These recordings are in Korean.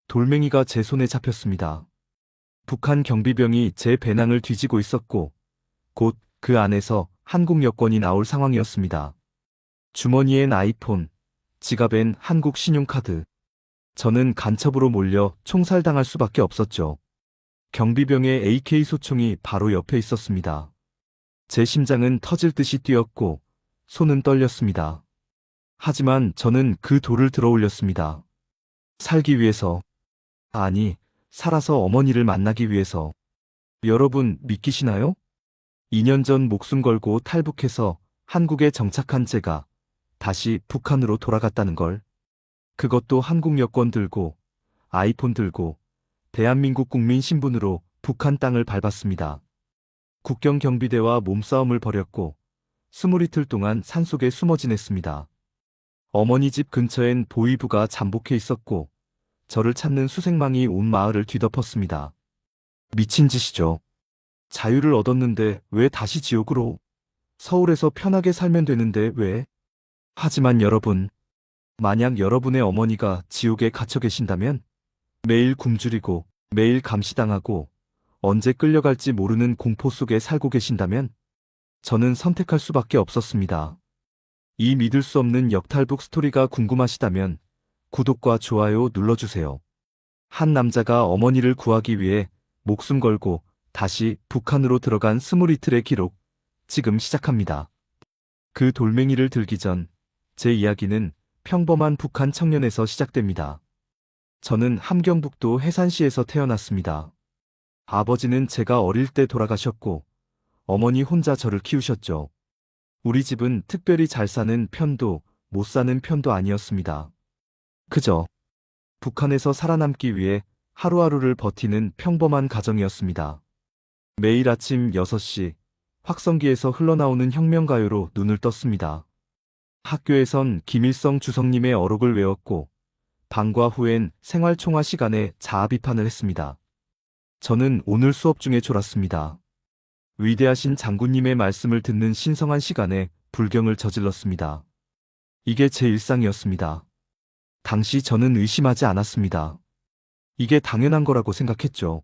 돌멩이가 제 손에 잡혔습니다. 북한 경비병이 제 배낭을 뒤지고 있었고 곧 그 안에서 한국 여권이 나올 상황이었습니다. 주머니엔 아이폰, 지갑엔 한국 신용카드. 저는 간첩으로 몰려 총살당할 수밖에 없었죠. 경비병의 AK 소총이 바로 옆에 있었습니다. 제 심장은 터질 듯이 뛰었고 손은 떨렸습니다. 하지만 저는 그 돌을 들어 올렸습니다. 살기 위해서. 아니, 살아서 어머니를 만나기 위해서. 여러분 믿기시나요? 2년 전 목숨 걸고 탈북해서 한국에 정착한 제가 다시 북한으로 돌아갔다는 걸. 그것도 한국 여권 들고, 아이폰 들고, 대한민국 국민 신분으로 북한 땅을 밟았습니다. 국경 경비대와 몸싸움을 벌였고 20이틀 동안 산속에 숨어 지냈습니다. 어머니 집 근처엔 보위부가 잠복해 있었고 저를 찾는 수색망이 온 마을을 뒤덮었습니다. 미친 짓이죠. 자유를 얻었는데 왜 다시 지옥으로? 서울에서 편하게 살면 되는데 왜? 하지만 여러분, 만약 여러분의 어머니가 지옥에 갇혀 계신다면 매일 굶주리고 매일 감시당하고 언제 끌려갈지 모르는 공포 속에 살고 계신다면 저는 선택할 수밖에 없었습니다. 이 믿을 수 없는 역탈북 스토리가 궁금하시다면 구독과 좋아요 눌러주세요. 한 남자가 어머니를 구하기 위해 목숨 걸고 다시 북한으로 들어간 20이틀의 기록, 지금 시작합니다. 그 돌멩이를 들기 전 제 이야기는 평범한 북한 청년에서 시작됩니다. 저는 함경북도 해산시에서 태어났습니다. 아버지는 제가 어릴 때 돌아가셨고 어머니 혼자 저를 키우셨죠. 우리 집은 특별히 잘 사는 편도 못 사는 편도 아니었습니다. 그저 북한에서 살아남기 위해 하루하루를 버티는 평범한 가정이었습니다. 매일 아침 6시 확성기에서 흘러나오는 혁명가요로 눈을 떴습니다. 학교에선 김일성 주석님의 어록을 외웠고 방과 후엔 생활총화 시간에 자아 비판을 했습니다. 저는 오늘 수업 중에 졸았습니다. 위대하신 장군님의 말씀을 듣는 신성한 시간에 불경을 저질렀습니다. 이게 제 일상이었습니다. 당시 저는 의심하지 않았습니다. 이게 당연한 거라고 생각했죠.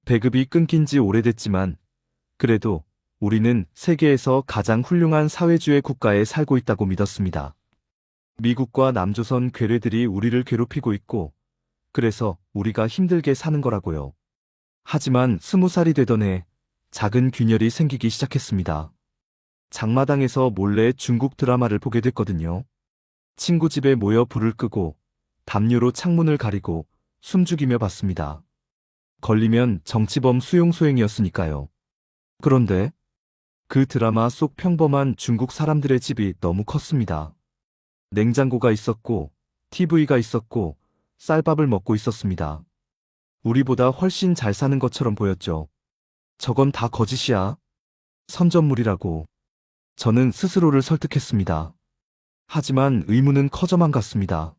배급이 끊긴 지 오래됐지만 그래도 우리는 세계에서 가장 훌륭한 사회주의 국가에 살고 있다고 믿었습니다. 미국과 남조선 괴뢰들이 우리를 괴롭히고 있고 그래서 우리가 힘들게 사는 거라고요. 하지만 20살이 되던 해 작은 균열이 생기기 시작했습니다. 장마당에서 몰래 중국 드라마를 보게 됐거든요. 친구 집에 모여 불을 끄고 담요로 창문을 가리고 숨죽이며 봤습니다. 걸리면 정치범 수용 소행이었으니까요. 그런데 그 드라마 속 평범한 중국 사람들의 집이 너무 컸습니다. 냉장고가 있었고 TV가 있었고 쌀밥을 먹고 있었습니다. 우리보다 훨씬 잘 사는 것처럼 보였죠. 저건 다 거짓이야. 선전물이라고. 저는 스스로를 설득했습니다. 하지만 의문은 커져만 갔습니다.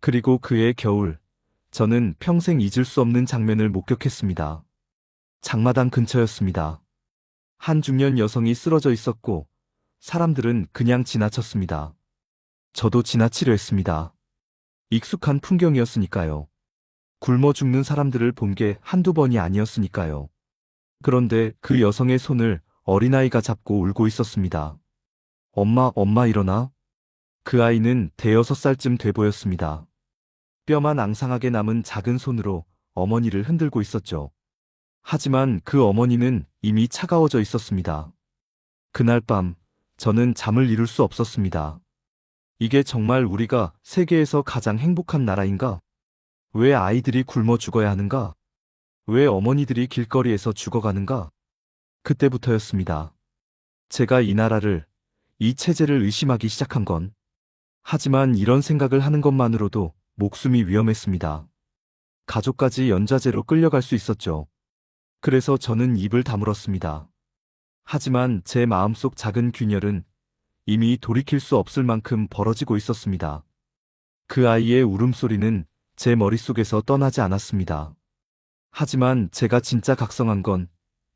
그리고 그해 겨울, 저는 평생 잊을 수 없는 장면을 목격했습니다. 장마당 근처였습니다. 한 중년 여성이 쓰러져 있었고 사람들은 그냥 지나쳤습니다. 저도 지나치려 했습니다. 익숙한 풍경이었으니까요. 굶어 죽는 사람들을 본 게 한두 번이 아니었으니까요. 그런데 그 여성의 손을 어린아이가 잡고 울고 있었습니다. 엄마, 엄마 일어나. 그 아이는 대여섯 살쯤 돼 보였습니다. 뼈만 앙상하게 남은 작은 손으로 어머니를 흔들고 있었죠. 하지만 그 어머니는 이미 차가워져 있었습니다. 그날 밤, 저는 잠을 이룰 수 없었습니다. 이게 정말 우리가 세계에서 가장 행복한 나라인가? 왜 아이들이 굶어 죽어야 하는가? 왜 어머니들이 길거리에서 죽어가는가? 그때부터였습니다. 제가 이 나라를, 이 체제를 의심하기 시작한 건. 하지만 이런 생각을 하는 것만으로도 목숨이 위험했습니다. 가족까지 연좌제로 끌려갈 수 있었죠. 그래서 저는 입을 다물었습니다. 하지만 제 마음속 작은 균열은 이미 돌이킬 수 없을 만큼 벌어지고 있었습니다. 그 아이의 울음소리는 제 머릿속에서 떠나지 않았습니다. 하지만 제가 진짜 각성한 건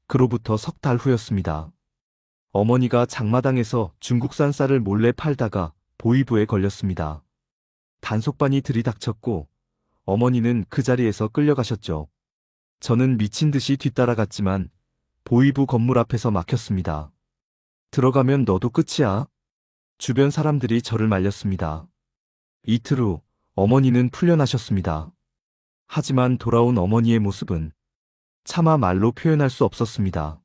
그로부터 석 달 후였습니다. 어머니가 장마당에서 중국산 쌀을 몰래 팔다가 보위부에 걸렸습니다. 단속반이 들이닥쳤고 어머니는 그 자리에서 끌려가셨죠. 저는 미친 듯이 뒤따라갔지만 보이부 건물 앞에서 막혔습니다. 들어가면 너도 끝이야. 주변 사람들이 저를 말렸습니다. 이틀 후 어머니는 풀려나셨습니다. 하지만 돌아온 어머니의 모습은 차마 말로 표현할 수 없었습니다.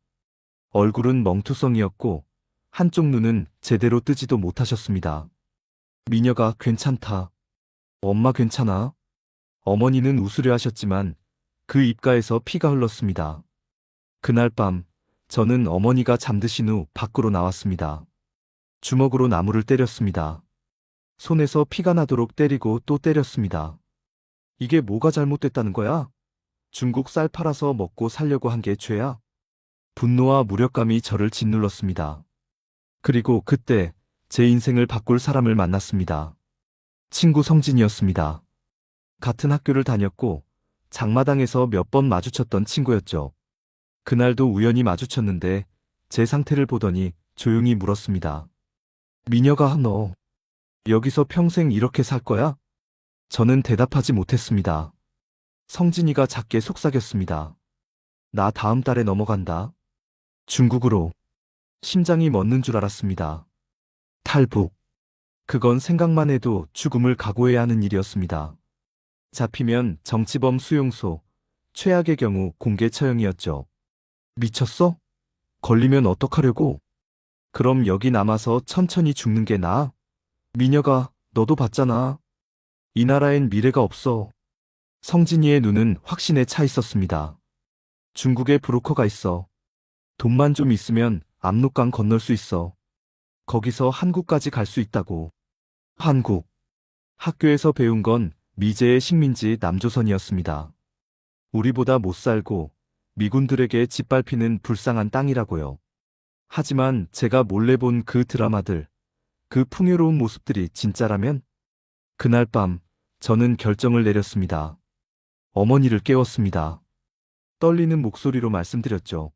얼굴은 멍투성이었고 한쪽 눈은 제대로 뜨지도 못하셨습니다. 미녀가 괜찮다. 엄마 괜찮아? 어머니는 웃으려 하셨지만 그 입가에서 피가 흘렀습니다. 그날 밤 저는 어머니가 잠드신 후 밖으로 나왔습니다. 주먹으로 나무를 때렸습니다. 손에서 피가 나도록 때리고 또 때렸습니다. 이게 뭐가 잘못됐다는 거야? 중국 쌀 팔아서 먹고 살려고 한 게 죄야? 분노와 무력감이 저를 짓눌렀습니다. 그리고 그때 제 인생을 바꿀 사람을 만났습니다. 친구 성진이었습니다. 같은 학교를 다녔고 장마당에서 몇 번 마주쳤던 친구였죠. 그날도 우연히 마주쳤는데 제 상태를 보더니 조용히 물었습니다. 미녀가 너 여기서 평생 이렇게 살 거야? 저는 대답하지 못했습니다. 성진이가 작게 속삭였습니다. 나 다음 달에 넘어간다. 중국으로. 심장이 멎는 줄 알았습니다. 탈북. 그건 생각만 해도 죽음을 각오해야 하는 일이었습니다. 잡히면 정치범 수용소, 최악의 경우 공개 처형이었죠. 미쳤어? 걸리면 어떡하려고? 그럼 여기 남아서 천천히 죽는 게 나아? 미녀가 너도 봤잖아. 이 나라엔 미래가 없어. 성진이의 눈은 확신에 차 있었습니다. 중국에 브로커가 있어. 돈만 좀 있으면 압록강 건널 수 있어. 거기서 한국까지 갈 수 있다고. 한국. 학교에서 배운 건 미제의 식민지 남조선이었습니다. 우리보다 못 살고 미군들에게 짓밟히는 불쌍한 땅이라고요. 하지만 제가 몰래 본 그 드라마들, 그 풍요로운 모습들이 진짜라면? 그날 밤 저는 결정을 내렸습니다. 어머니를 깨웠습니다. 떨리는 목소리로 말씀드렸죠.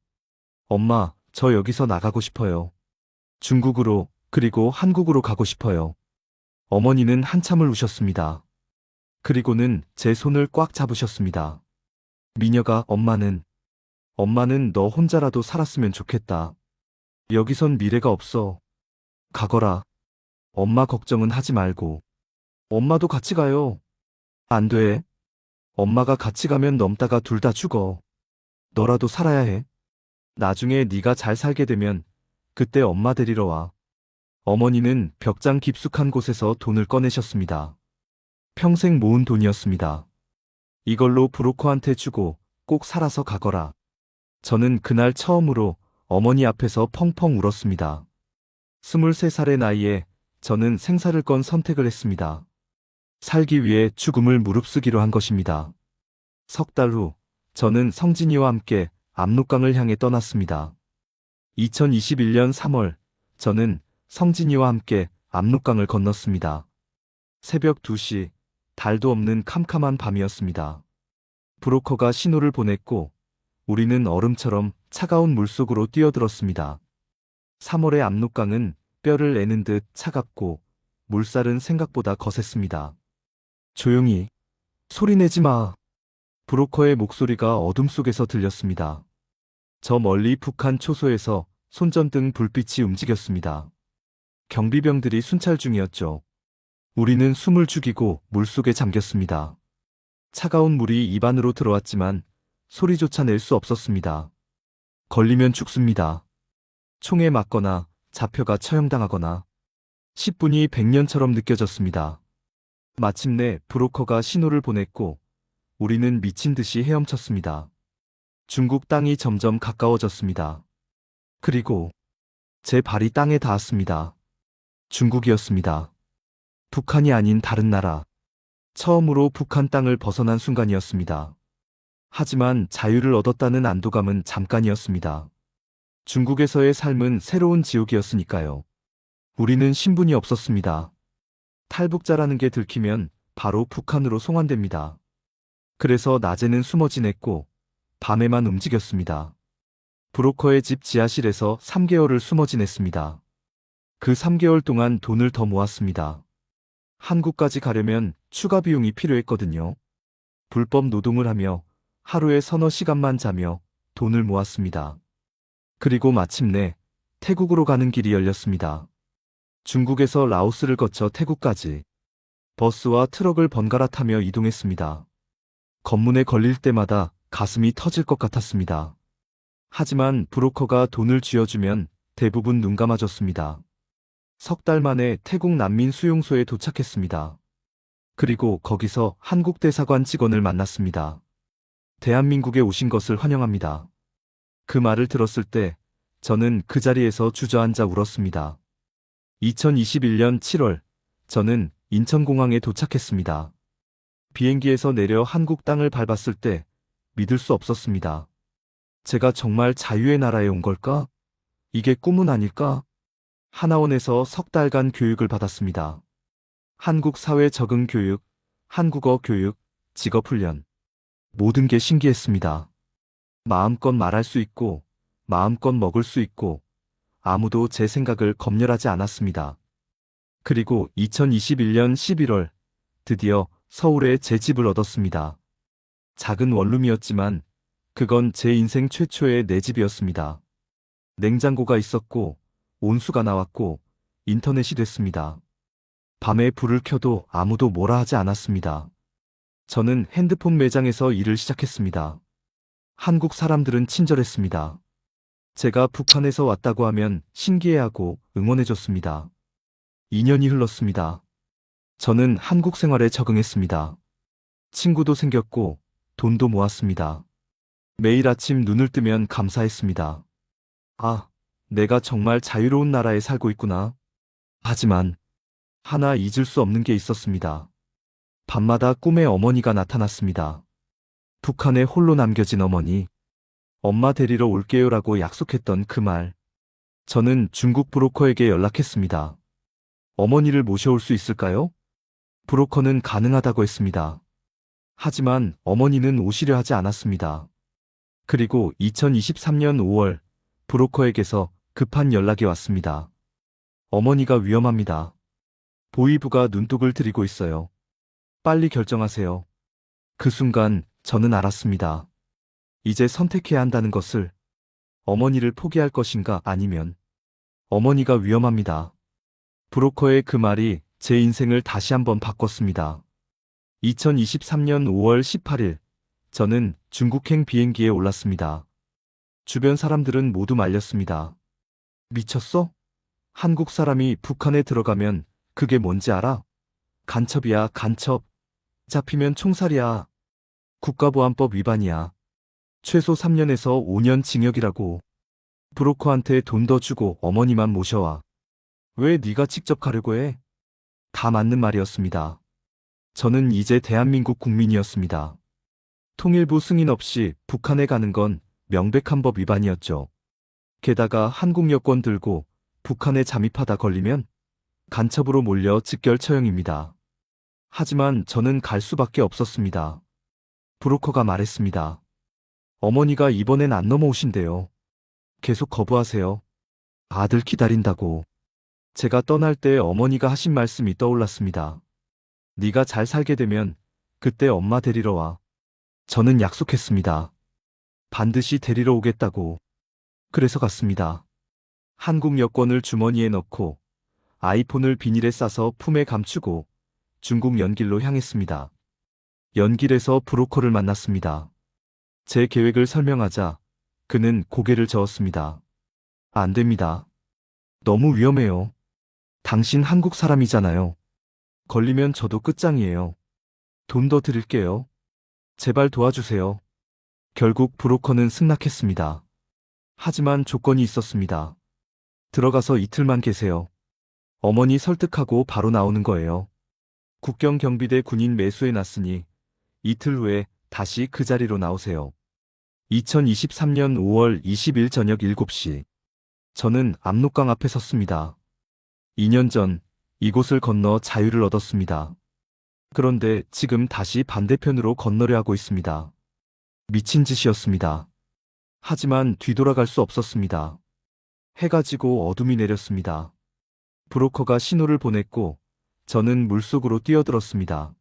엄마, 저 여기서 나가고 싶어요. 중국으로, 그리고 한국으로 가고 싶어요. 어머니는 한참을 우셨습니다. 그리고는 제 손을 꽉 잡으셨습니다. 미녀가 엄마는 너 혼자라도 살았으면 좋겠다. 여기선 미래가 없어. 가거라. 엄마 걱정은 하지 말고. 엄마도 같이 가요. 안 돼. 엄마가 같이 가면 넘다가 둘 다 죽어. 너라도 살아야 해. 나중에 네가 잘 살게 되면 그때 엄마 데리러 와. 어머니는 벽장 깊숙한 곳에서 돈을 꺼내셨습니다. 평생 모은 돈이었습니다. 이걸로 브로커한테 주고 꼭 살아서 가거라. 저는 그날 처음으로 어머니 앞에서 펑펑 울었습니다. 23살의 나이에 저는 생사를 건 선택을 했습니다. 살기 위해 죽음을 무릅쓰기로 한 것입니다. 석 달 후 저는 성진이와 함께 압록강을 향해 떠났습니다. 2021년 3월 저는 성진이와 함께 압록강을 건넜습니다. 새벽 2시 달도 없는 캄캄한 밤이었습니다. 브로커가 신호를 보냈고 우리는 얼음처럼 차가운 물속으로 뛰어들었습니다. 3월의 압록강은 뼈를 애는 듯 차갑고 물살은 생각보다 거셌습니다. 조용히, 소리내지 마. 브로커의 목소리가 어둠 속에서 들렸습니다. 저 멀리 북한 초소에서 손전등 불빛이 움직였습니다. 경비병들이 순찰 중이었죠. 우리는 숨을 죽이고 물속에 잠겼습니다. 차가운 물이 입 안으로 들어왔지만 소리조차 낼 수 없었습니다. 걸리면 죽습니다. 총에 맞거나 잡혀가 처형당하거나 10분이 100년처럼 느껴졌습니다. 마침내 브로커가 신호를 보냈고 우리는 미친 듯이 헤엄쳤습니다. 중국 땅이 점점 가까워졌습니다. 그리고 제 발이 땅에 닿았습니다. 중국이었습니다. 북한이 아닌 다른 나라. 처음으로 북한 땅을 벗어난 순간이었습니다. 하지만 자유를 얻었다는 안도감은 잠깐이었습니다. 중국에서의 삶은 새로운 지옥이었으니까요. 우리는 신분이 없었습니다. 탈북자라는 게 들키면 바로 북한으로 송환됩니다. 그래서 낮에는 숨어 지냈고 밤에만 움직였습니다. 브로커의 집 지하실에서 3개월을 숨어 지냈습니다. 그 3개월 동안 돈을 더 모았습니다. 한국까지 가려면 추가 비용이 필요했거든요. 불법 노동을 하며 하루에 서너 시간만 자며 돈을 모았습니다. 그리고 마침내 태국으로 가는 길이 열렸습니다. 중국에서 라오스를 거쳐 태국까지 버스와 트럭을 번갈아 타며 이동했습니다. 검문에 걸릴 때마다 가슴이 터질 것 같았습니다. 하지만 브로커가 돈을 쥐어주면 대부분 눈 감아줬습니다. 석 달 만에 태국 난민 수용소에 도착했습니다. 그리고 거기서 한국 대사관 직원을 만났습니다. 대한민국에 오신 것을 환영합니다. 그 말을 들었을 때 저는 그 자리에서 주저앉아 울었습니다. 2021년 7월, 저는 인천공항에 도착했습니다. 비행기에서 내려 한국 땅을 밟았을 때 믿을 수 없었습니다. 제가 정말 자유의 나라에 온 걸까? 이게 꿈은 아닐까? 하나원에서 석 달간 교육을 받았습니다. 한국 사회 적응 교육, 한국어 교육, 직업 훈련. 모든 게 신기했습니다. 마음껏 말할 수 있고, 마음껏 먹을 수 있고, 아무도 제 생각을 검열하지 않았습니다. 그리고 2021년 11월, 드디어 서울에 제 집을 얻었습니다. 작은 원룸이었지만, 그건 제 인생 최초의 내 집이었습니다. 냉장고가 있었고, 온수가 나왔고, 인터넷이 됐습니다. 밤에 불을 켜도 아무도 뭐라 하지 않았습니다. 저는 핸드폰 매장에서 일을 시작했습니다. 한국 사람들은 친절했습니다. 제가 북한에서 왔다고 하면 신기해하고 응원해줬습니다. 2년이 흘렀습니다. 저는 한국 생활에 적응했습니다. 친구도 생겼고 돈도 모았습니다. 매일 아침 눈을 뜨면 감사했습니다. 아, 내가 정말 자유로운 나라에 살고 있구나. 하지만 하나 잊을 수 없는 게 있었습니다. 밤마다 꿈에 어머니가 나타났습니다. 북한에 홀로 남겨진 어머니. 엄마 데리러 올게요라고 약속했던 그 말. 저는 중국 브로커에게 연락했습니다. 어머니를 모셔올 수 있을까요? 브로커는 가능하다고 했습니다. 하지만 어머니는 오시려 하지 않았습니다. 그리고 2023년 5월 브로커에게서 급한 연락이 왔습니다. 어머니가 위험합니다. 보이부가 눈독을 들이고 있어요. 빨리 결정하세요. 그 순간 저는 알았습니다. 이제 선택해야 한다는 것을. 어머니를 포기할 것인가 아니면 어머니가 위험합니다. 브로커의 그 말이 제 인생을 다시 한번 바꿨습니다. 2023년 5월 18일, 저는 중국행 비행기에 올랐습니다. 주변 사람들은 모두 말렸습니다. 미쳤어? 한국 사람이 북한에 들어가면 그게 뭔지 알아? 간첩이야, 간첩. 잡히면 총살이야. 국가보안법 위반이야. 최소 3년에서 5년 징역이라고. 브로커한테 돈 더 주고 어머니만 모셔와. 왜 네가 직접 가려고 해? 다 맞는 말이었습니다. 저는 이제 대한민국 국민이었습니다. 통일부 승인 없이 북한에 가는 건 명백한 법 위반이었죠. 게다가 한국 여권 들고 북한에 잠입하다 걸리면 간첩으로 몰려 직결 처형입니다. 하지만 저는 갈 수밖에 없었습니다. 브로커가 말했습니다. 어머니가 이번엔 안 넘어오신대요. 계속 거부하세요. 아들 기다린다고. 제가 떠날 때 어머니가 하신 말씀이 떠올랐습니다. 네가 잘 살게 되면 그때 엄마 데리러 와. 저는 약속했습니다. 반드시 데리러 오겠다고. 그래서 갔습니다. 한국 여권을 주머니에 넣고 아이폰을 비닐에 싸서 품에 감추고 중국 연길로 향했습니다. 연길에서 브로커를 만났습니다. 제 계획을 설명하자 그는 고개를 저었습니다. 안 됩니다. 너무 위험해요. 당신 한국 사람이잖아요. 걸리면 저도 끝장이에요. 돈 더 드릴게요. 제발 도와주세요. 결국 브로커는 승낙했습니다. 하지만 조건이 있었습니다. 들어가서 이틀만 계세요. 어머니 설득하고 바로 나오는 거예요. 국경 경비대 군인 매수해 놨으니 이틀 후에 다시 그 자리로 나오세요. 2023년 5월 20일 저녁 7시. 저는 압록강 앞에 섰습니다. 2년 전 이곳을 건너 자유를 얻었습니다. 그런데 지금 다시 반대편으로 건너려 하고 있습니다. 미친 짓이었습니다. 하지만 뒤돌아갈 수 없었습니다. 해가 지고 어둠이 내렸습니다. 브로커가 신호를 보냈고 저는 물속으로 뛰어들었습니다.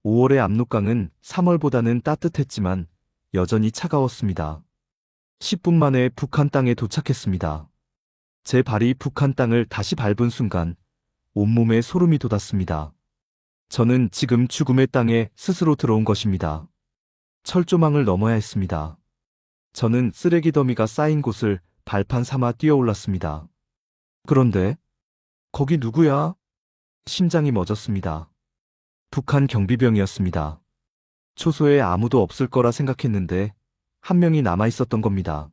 5월의 압록강은 3월보다는 따뜻했지만 여전히 차가웠습니다. 10분 만에 북한 땅에 도착했습니다. 제 발이 북한 땅을 다시 밟은 순간 온몸에 소름이 돋았습니다. 저는 지금 죽음의 땅에 스스로 들어온 것입니다. 철조망을 넘어야 했습니다. 저는 쓰레기 더미가 쌓인 곳을 발판 삼아 뛰어올랐습니다. 그런데 거기 누구야? 심장이 멎었습니다. 북한 경비병이었습니다. 초소에 아무도 없을 거라 생각했는데 한 명이 남아 있었던 겁니다.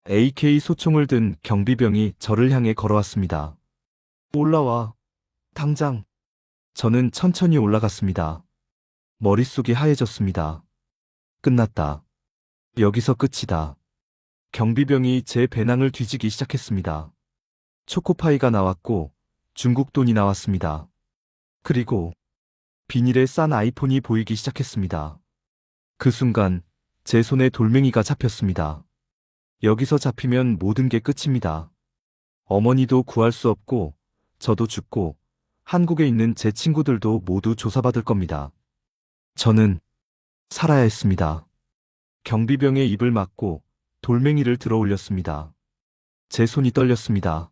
AK 소총을 든 경비병이 저를 향해 걸어왔습니다. 올라와. 당장. 저는 천천히 올라갔습니다. 머릿속이 하얘졌습니다. 끝났다. 여기서 끝이다. 경비병이 제 배낭을 뒤지기 시작했습니다. 초코파이가 나왔고 중국 돈이 나왔습니다. 그리고 비닐에 싼 아이폰이 보이기 시작했습니다. 그 순간 제 손에 돌멩이가 잡혔습니다. 여기서 잡히면 모든 게 끝입니다. 어머니도 구할 수 없고 저도 죽고 한국에 있는 제 친구들도 모두 조사받을 겁니다. 저는 살아야 했습니다. 경비병의 입을 막고 돌멩이를 들어 올렸습니다. 제 손이 떨렸습니다.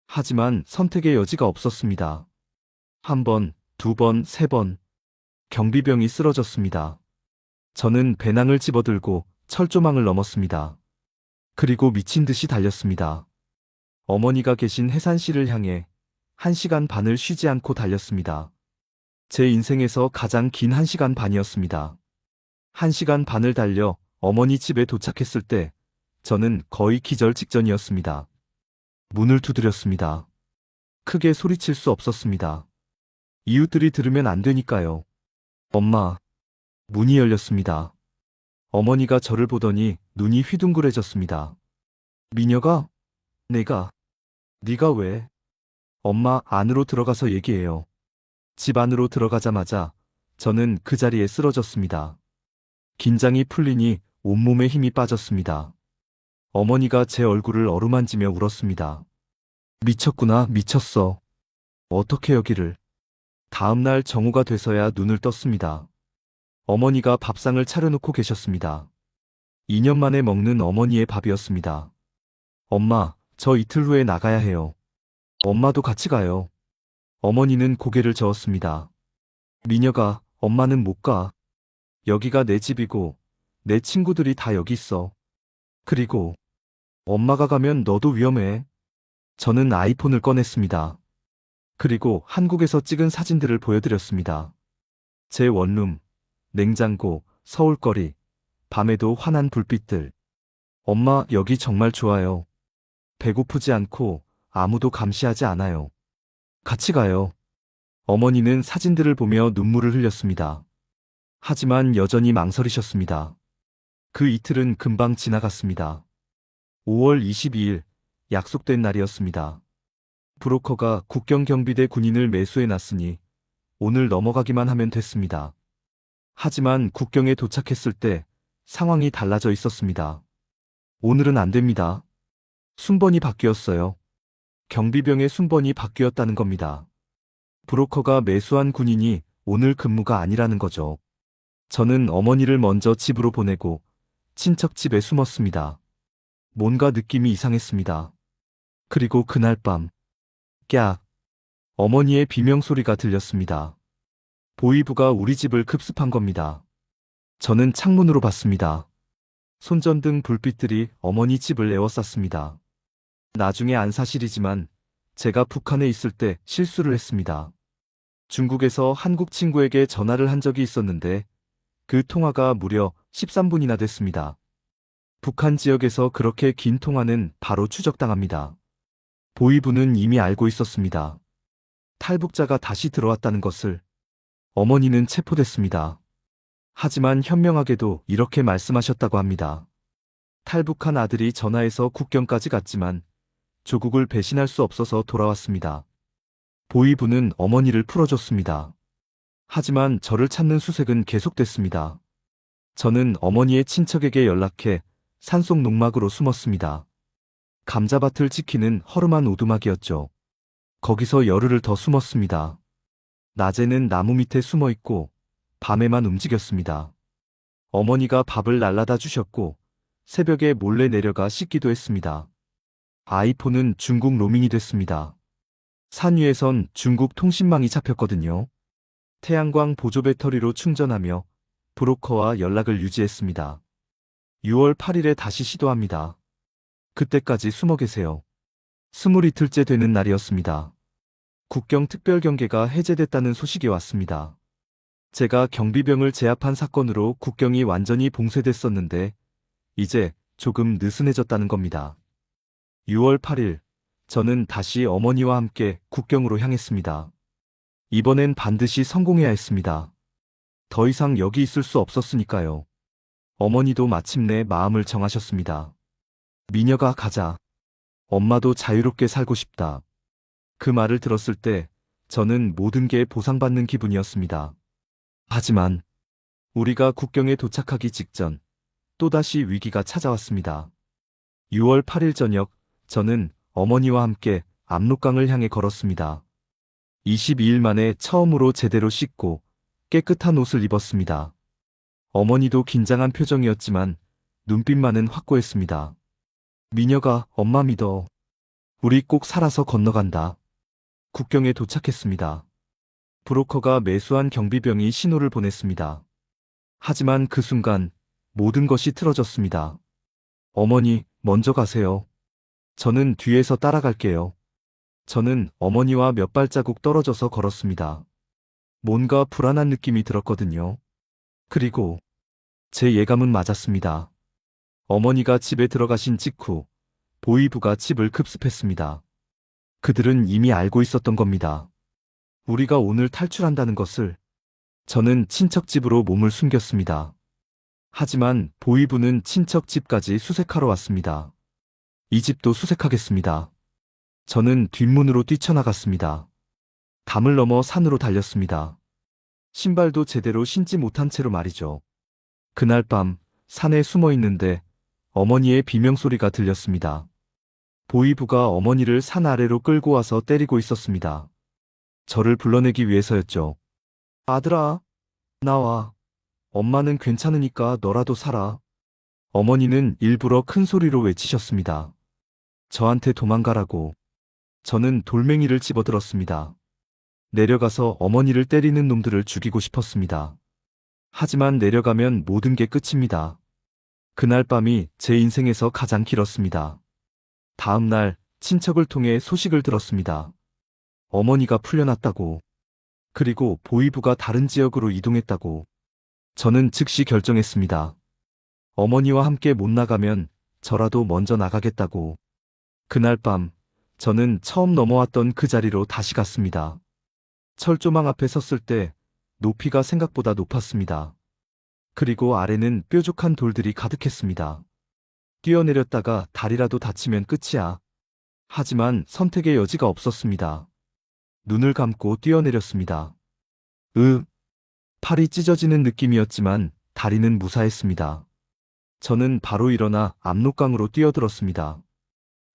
하지만 선택의 여지가 없었습니다. 한 번, 두 번, 세 번. 경비병이 쓰러졌습니다. 저는 배낭을 집어들고 철조망을 넘었습니다. 그리고 미친 듯이 달렸습니다. 어머니가 계신 해산시를 향해 1시간 반을 쉬지 않고 달렸습니다. 제 인생에서 가장 긴 1시간 반이었습니다. 1시간 반을 달려 어머니 집에 도착했을 때 저는 거의 기절 직전이었습니다. 문을 두드렸습니다. 크게 소리칠 수 없었습니다. 이웃들이 들으면 안 되니까요. 엄마. 문이 열렸습니다. 어머니가 저를 보더니 눈이 휘둥그레졌습니다. 미녀가? 네가 왜? 엄마, 안으로 들어가서 얘기해요. 집 안으로 들어가자마자 저는 그 자리에 쓰러졌습니다. 긴장이 풀리니 온몸에 힘이 빠졌습니다. 어머니가 제 얼굴을 어루만지며 울었습니다. 미쳤구나, 미쳤어. 어떻게 여기를. 다음 날 정오가 돼서야 눈을 떴습니다. 어머니가 밥상을 차려놓고 계셨습니다. 2년 만에 먹는 어머니의 밥이었습니다. 엄마, 저 이틀 후에 나가야 해요. 엄마도 같이 가요. 어머니는 고개를 저었습니다. 미녀가, 엄마는 못 가. 여기가 내 집이고 내 친구들이 다 여기 있어. 그리고 엄마가 가면 너도 위험해. 저는 아이폰을 꺼냈습니다. 그리고 한국에서 찍은 사진들을 보여드렸습니다. 제 원룸, 냉장고, 서울거리, 밤에도 환한 불빛들. 엄마, 여기 정말 좋아요. 배고프지 않고 아무도 감시하지 않아요. 같이 가요. 어머니는 사진들을 보며 눈물을 흘렸습니다. 하지만 여전히 망설이셨습니다. 그 이틀은 금방 지나갔습니다. 5월 22일, 약속된 날이었습니다. 브로커가 국경경비대 군인을 매수해 놨으니 오늘 넘어가기만 하면 됐습니다. 하지만 국경에 도착했을 때 상황이 달라져 있었습니다. 오늘은 안 됩니다. 순번이 바뀌었어요. 경비병의 순번이 바뀌었다는 겁니다. 브로커가 매수한 군인이 오늘 근무가 아니라는 거죠. 저는 어머니를 먼저 집으로 보내고 친척 집에 숨었습니다. 뭔가 느낌이 이상했습니다. 그리고 그날 밤, 깍! 어머니의 비명소리가 들렸습니다. 보이부가 우리 집을 급습한 겁니다. 저는 창문으로 봤습니다. 손전등 불빛들이 어머니 집을 에워쌌습니다. 나중에 안 사실이지만 제가 북한에 있을 때 실수를 했습니다. 중국에서 한국 친구에게 전화를 한 적이 있었는데 그 통화가 무려 13분이나 됐습니다. 북한 지역에서 그렇게 긴 통화는 바로 추적당합니다. 보이부는 이미 알고 있었습니다. 탈북자가 다시 들어왔다는 것을. 어머니는 체포됐습니다. 하지만 현명하게도 이렇게 말씀하셨다고 합니다. 탈북한 아들이 전화해서 국경까지 갔지만 조국을 배신할 수 없어서 돌아왔습니다. 보이부는 어머니를 풀어줬습니다. 하지만 저를 찾는 수색은 계속됐습니다. 저는 어머니의 친척에게 연락해 산속 농막으로 숨었습니다. 감자밭을 지키는 허름한 오두막이었죠. 거기서 열흘을 더 숨었습니다. 낮에는 나무 밑에 숨어 있고 밤에만 움직였습니다. 어머니가 밥을 날라다 주셨고 새벽에 몰래 내려가 씻기도 했습니다. 아이폰은 중국 로밍이 됐습니다. 산 위에선 중국 통신망이 잡혔거든요. 태양광 보조 배터리로 충전하며 브로커와 연락을 유지했습니다. 6월 8일에 다시 시도합니다. 그때까지 숨어 계세요. 20이틀째 되는 날이었습니다. 국경 특별경계가 해제됐다는 소식이 왔습니다. 제가 경비병을 제압한 사건으로 국경이 완전히 봉쇄됐었는데 이제 조금 느슨해졌다는 겁니다. 6월 8일, 저는 다시 어머니와 함께 국경으로 향했습니다. 이번엔 반드시 성공해야 했습니다. 더 이상 여기 있을 수 없었으니까요. 어머니도 마침내 마음을 정하셨습니다. 미녀가 가자. 엄마도 자유롭게 살고 싶다. 그 말을 들었을 때 저는 모든 게 보상받는 기분이었습니다. 하지만 우리가 국경에 도착하기 직전 또다시 위기가 찾아왔습니다. 6월 8일 저녁 저는 어머니와 함께 압록강을 향해 걸었습니다. 22일 만에 처음으로 제대로 씻고 깨끗한 옷을 입었습니다. 어머니도 긴장한 표정이었지만 눈빛만은 확고했습니다. 미녀가 엄마 믿어. 우리 꼭 살아서 건너간다. 국경에 도착했습니다. 브로커가 매수한 경비병이 신호를 보냈습니다. 하지만 그 순간 모든 것이 틀어졌습니다. 어머니, 먼저 가세요. 저는 뒤에서 따라갈게요. 저는 어머니와 몇 발자국 떨어져서 걸었습니다. 뭔가 불안한 느낌이 들었거든요. 그리고 제 예감은 맞았습니다. 어머니가 집에 들어가신 직후 보이부가 집을 급습했습니다. 그들은 이미 알고 있었던 겁니다. 우리가 오늘 탈출한다는 것을. 저는 친척 집으로 몸을 숨겼습니다. 하지만 보이부는 친척 집까지 수색하러 왔습니다. 이 집도 수색하겠습니다. 저는 뒷문으로 뛰쳐나갔습니다. 담을 넘어 산으로 달렸습니다. 신발도 제대로 신지 못한 채로 말이죠. 그날 밤 산에 숨어 있는데 어머니의 비명소리가 들렸습니다. 보이부가 어머니를 산 아래로 끌고 와서 때리고 있었습니다. 저를 불러내기 위해서였죠. 아들아, 나와. 엄마는 괜찮으니까 너라도 살아. 어머니는 일부러 큰 소리로 외치셨습니다. 저한테 도망가라고. 저는 돌멩이를 집어들었습니다. 내려가서 어머니를 때리는 놈들을 죽이고 싶었습니다. 하지만 내려가면 모든 게 끝입니다. 그날 밤이 제 인생에서 가장 길었습니다. 다음 날 친척을 통해 소식을 들었습니다. 어머니가 풀려났다고. 그리고 보이부가 다른 지역으로 이동했다고. 저는 즉시 결정했습니다. 어머니와 함께 못 나가면 저라도 먼저 나가겠다고. 그날 밤 저는 처음 넘어왔던 그 자리로 다시 갔습니다. 철조망 앞에 섰을 때 높이가 생각보다 높았습니다. 그리고 아래는 뾰족한 돌들이 가득했습니다. 뛰어내렸다가 다리라도 다치면 끝이야. 하지만 선택의 여지가 없었습니다. 눈을 감고 뛰어내렸습니다. 팔이 찢어지는 느낌이었지만 다리는 무사했습니다. 저는 바로 일어나 압록강으로 뛰어들었습니다.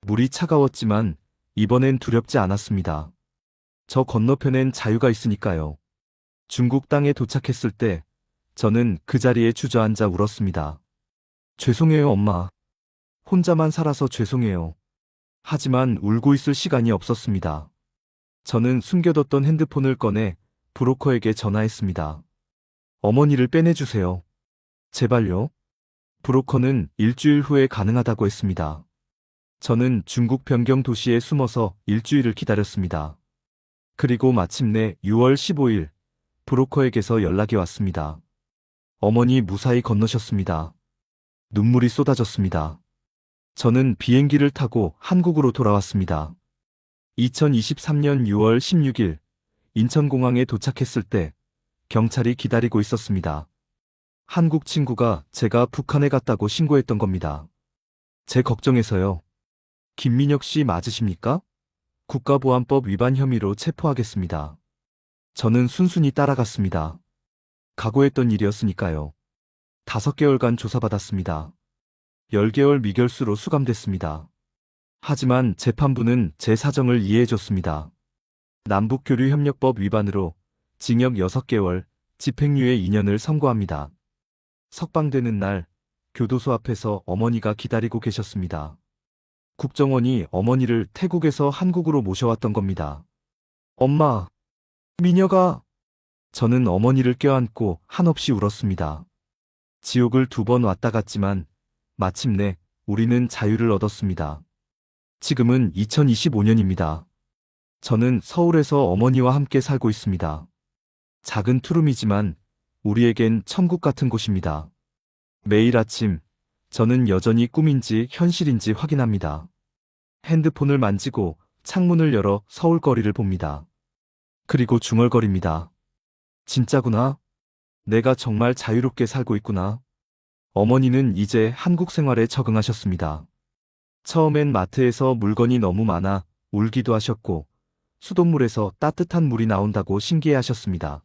물이 차가웠지만 이번엔 두렵지 않았습니다. 저 건너편엔 자유가 있으니까요. 중국 땅에 도착했을 때 저는 그 자리에 주저앉아 울었습니다. 죄송해요, 엄마. 혼자만 살아서 죄송해요. 하지만 울고 있을 시간이 없었습니다. 저는 숨겨뒀던 핸드폰을 꺼내 브로커에게 전화했습니다. 어머니를 빼내주세요. 제발요. 브로커는 일주일 후에 가능하다고 했습니다. 저는 중국 변경 도시에 숨어서 일주일을 기다렸습니다. 그리고 마침내 6월 15일 브로커에게서 연락이 왔습니다. 어머니 무사히 건너셨습니다. 눈물이 쏟아졌습니다. 저는 비행기를 타고 한국으로 돌아왔습니다. 2023년 6월 16일 인천공항에 도착했을 때 경찰이 기다리고 있었습니다. 한국 친구가 제가 북한에 갔다고 신고했던 겁니다. 제 걱정해서요. 김민혁 씨 맞으십니까? 국가보안법 위반 혐의로 체포하겠습니다. 저는 순순히 따라갔습니다. 각오했던 일이었으니까요. 5개월간 조사받았습니다. 10개월 미결수로 수감됐습니다. 하지만 재판부는 제 사정을 이해해줬습니다. 남북교류협력법 위반으로 징역 6개월, 집행유예 2년을 선고합니다. 석방되는 날 교도소 앞에서 어머니가 기다리고 계셨습니다. 국정원이 어머니를 태국에서 한국으로 모셔왔던 겁니다. 엄마, 미녀가. 저는 어머니를 껴안고 한없이 울었습니다. 지옥을 2번 왔다 갔지만 마침내 우리는 자유를 얻었습니다. 지금은 2025년입니다. 저는 서울에서 어머니와 함께 살고 있습니다. 작은 투룸이지만 우리에겐 천국 같은 곳입니다. 매일 아침 저는 여전히 꿈인지 현실인지 확인합니다. 핸드폰을 만지고 창문을 열어 서울 거리를 봅니다. 그리고 중얼거립니다. 진짜구나. 내가 정말 자유롭게 살고 있구나. 어머니는 이제 한국 생활에 적응하셨습니다. 처음엔 마트에서 물건이 너무 많아 울기도 하셨고 수돗물에서 따뜻한 물이 나온다고 신기해하셨습니다.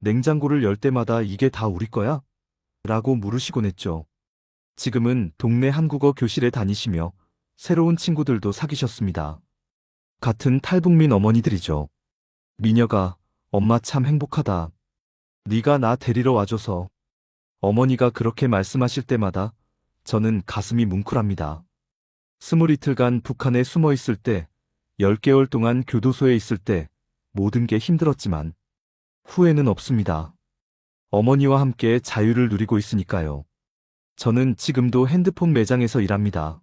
냉장고를 열 때마다 이게 다 우리 거야? 라고 물으시곤 했죠. 지금은 동네 한국어 교실에 다니시며 새로운 친구들도 사귀셨습니다. 같은 탈북민 어머니들이죠. 미녀가 엄마 참 행복하다. 네가 나 데리러 와줘서. 어머니가 그렇게 말씀하실 때마다 저는 가슴이 뭉클합니다. 20이틀간 북한에 숨어 있을 때, 10개월 동안 교도소에 있을 때 모든 게 힘들었지만 후회는 없습니다. 어머니와 함께 자유를 누리고 있으니까요. 저는 지금도 핸드폰 매장에서 일합니다.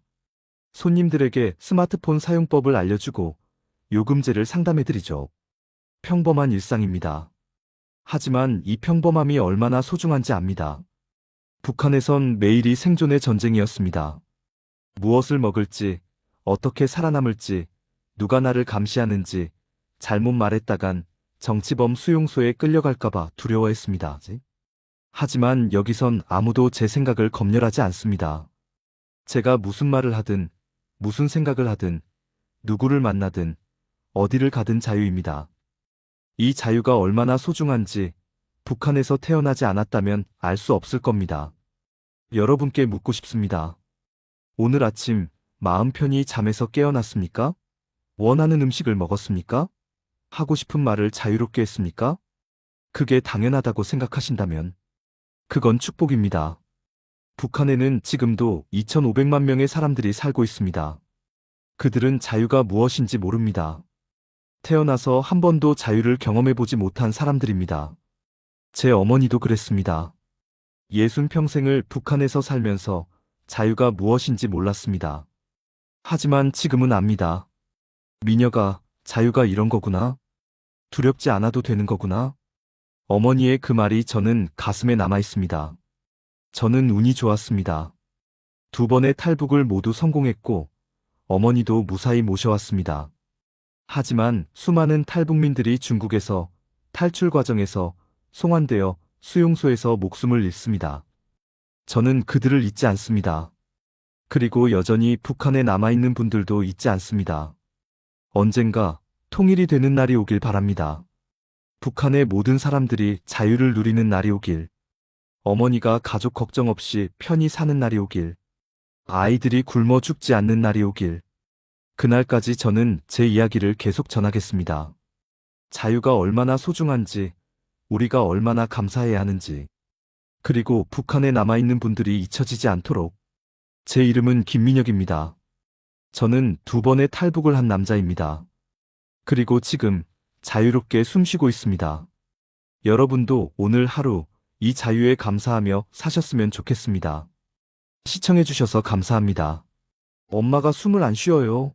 손님들에게 스마트폰 사용법을 알려주고 요금제를 상담해드리죠. 평범한 일상입니다. 하지만 이 평범함이 얼마나 소중한지 압니다. 북한에선 매일이 생존의 전쟁이었습니다. 무엇을 먹을지, 어떻게 살아남을지, 누가 나를 감시하는지, 잘못 말했다간 정치범 수용소에 끌려갈까봐 두려워했습니다. 하지만 여기선 아무도 제 생각을 검열하지 않습니다. 제가 무슨 말을 하든, 무슨 생각을 하든, 누구를 만나든, 어디를 가든 자유입니다. 이 자유가 얼마나 소중한지 북한에서 태어나지 않았다면 알 수 없을 겁니다. 여러분께 묻고 싶습니다. 오늘 아침 마음 편히 잠에서 깨어났습니까? 원하는 음식을 먹었습니까? 하고 싶은 말을 자유롭게 했습니까? 그게 당연하다고 생각하신다면 그건 축복입니다. 북한에는 지금도 2,500만 명의 사람들이 살고 있습니다. 그들은 자유가 무엇인지 모릅니다. 태어나서 한 번도 자유를 경험해보지 못한 사람들입니다. 제 어머니도 그랬습니다. 60평생을 북한에서 살면서 자유가 무엇인지 몰랐습니다. 하지만 지금은 압니다. 미녀가 자유가 이런 거구나. 두렵지 않아도 되는 거구나. 어머니의 그 말이 저는 가슴에 남아 있습니다. 저는 운이 좋았습니다. 2번의 탈북을 모두 성공했고 어머니도 무사히 모셔왔습니다. 하지만 수많은 탈북민들이 중국에서 탈출 과정에서 송환되어 수용소에서 목숨을 잃습니다. 저는 그들을 잊지 않습니다. 그리고 여전히 북한에 남아있는 분들도 잊지 않습니다. 언젠가 통일이 되는 날이 오길 바랍니다. 북한의 모든 사람들이 자유를 누리는 날이 오길. 어머니가 가족 걱정 없이 편히 사는 날이 오길. 아이들이 굶어 죽지 않는 날이 오길. 그날까지 저는 제 이야기를 계속 전하겠습니다. 자유가 얼마나 소중한지, 우리가 얼마나 감사해야 하는지, 그리고 북한에 남아있는 분들이 잊혀지지 않도록. 제 이름은 김민혁입니다. 저는 2번의 탈북을 한 남자입니다. 그리고 지금 자유롭게 숨쉬고 있습니다. 여러분도 오늘 하루 이 자유에 감사하며 사셨으면 좋겠습니다. 시청해주셔서 감사합니다. 엄마가 숨을 안 쉬어요.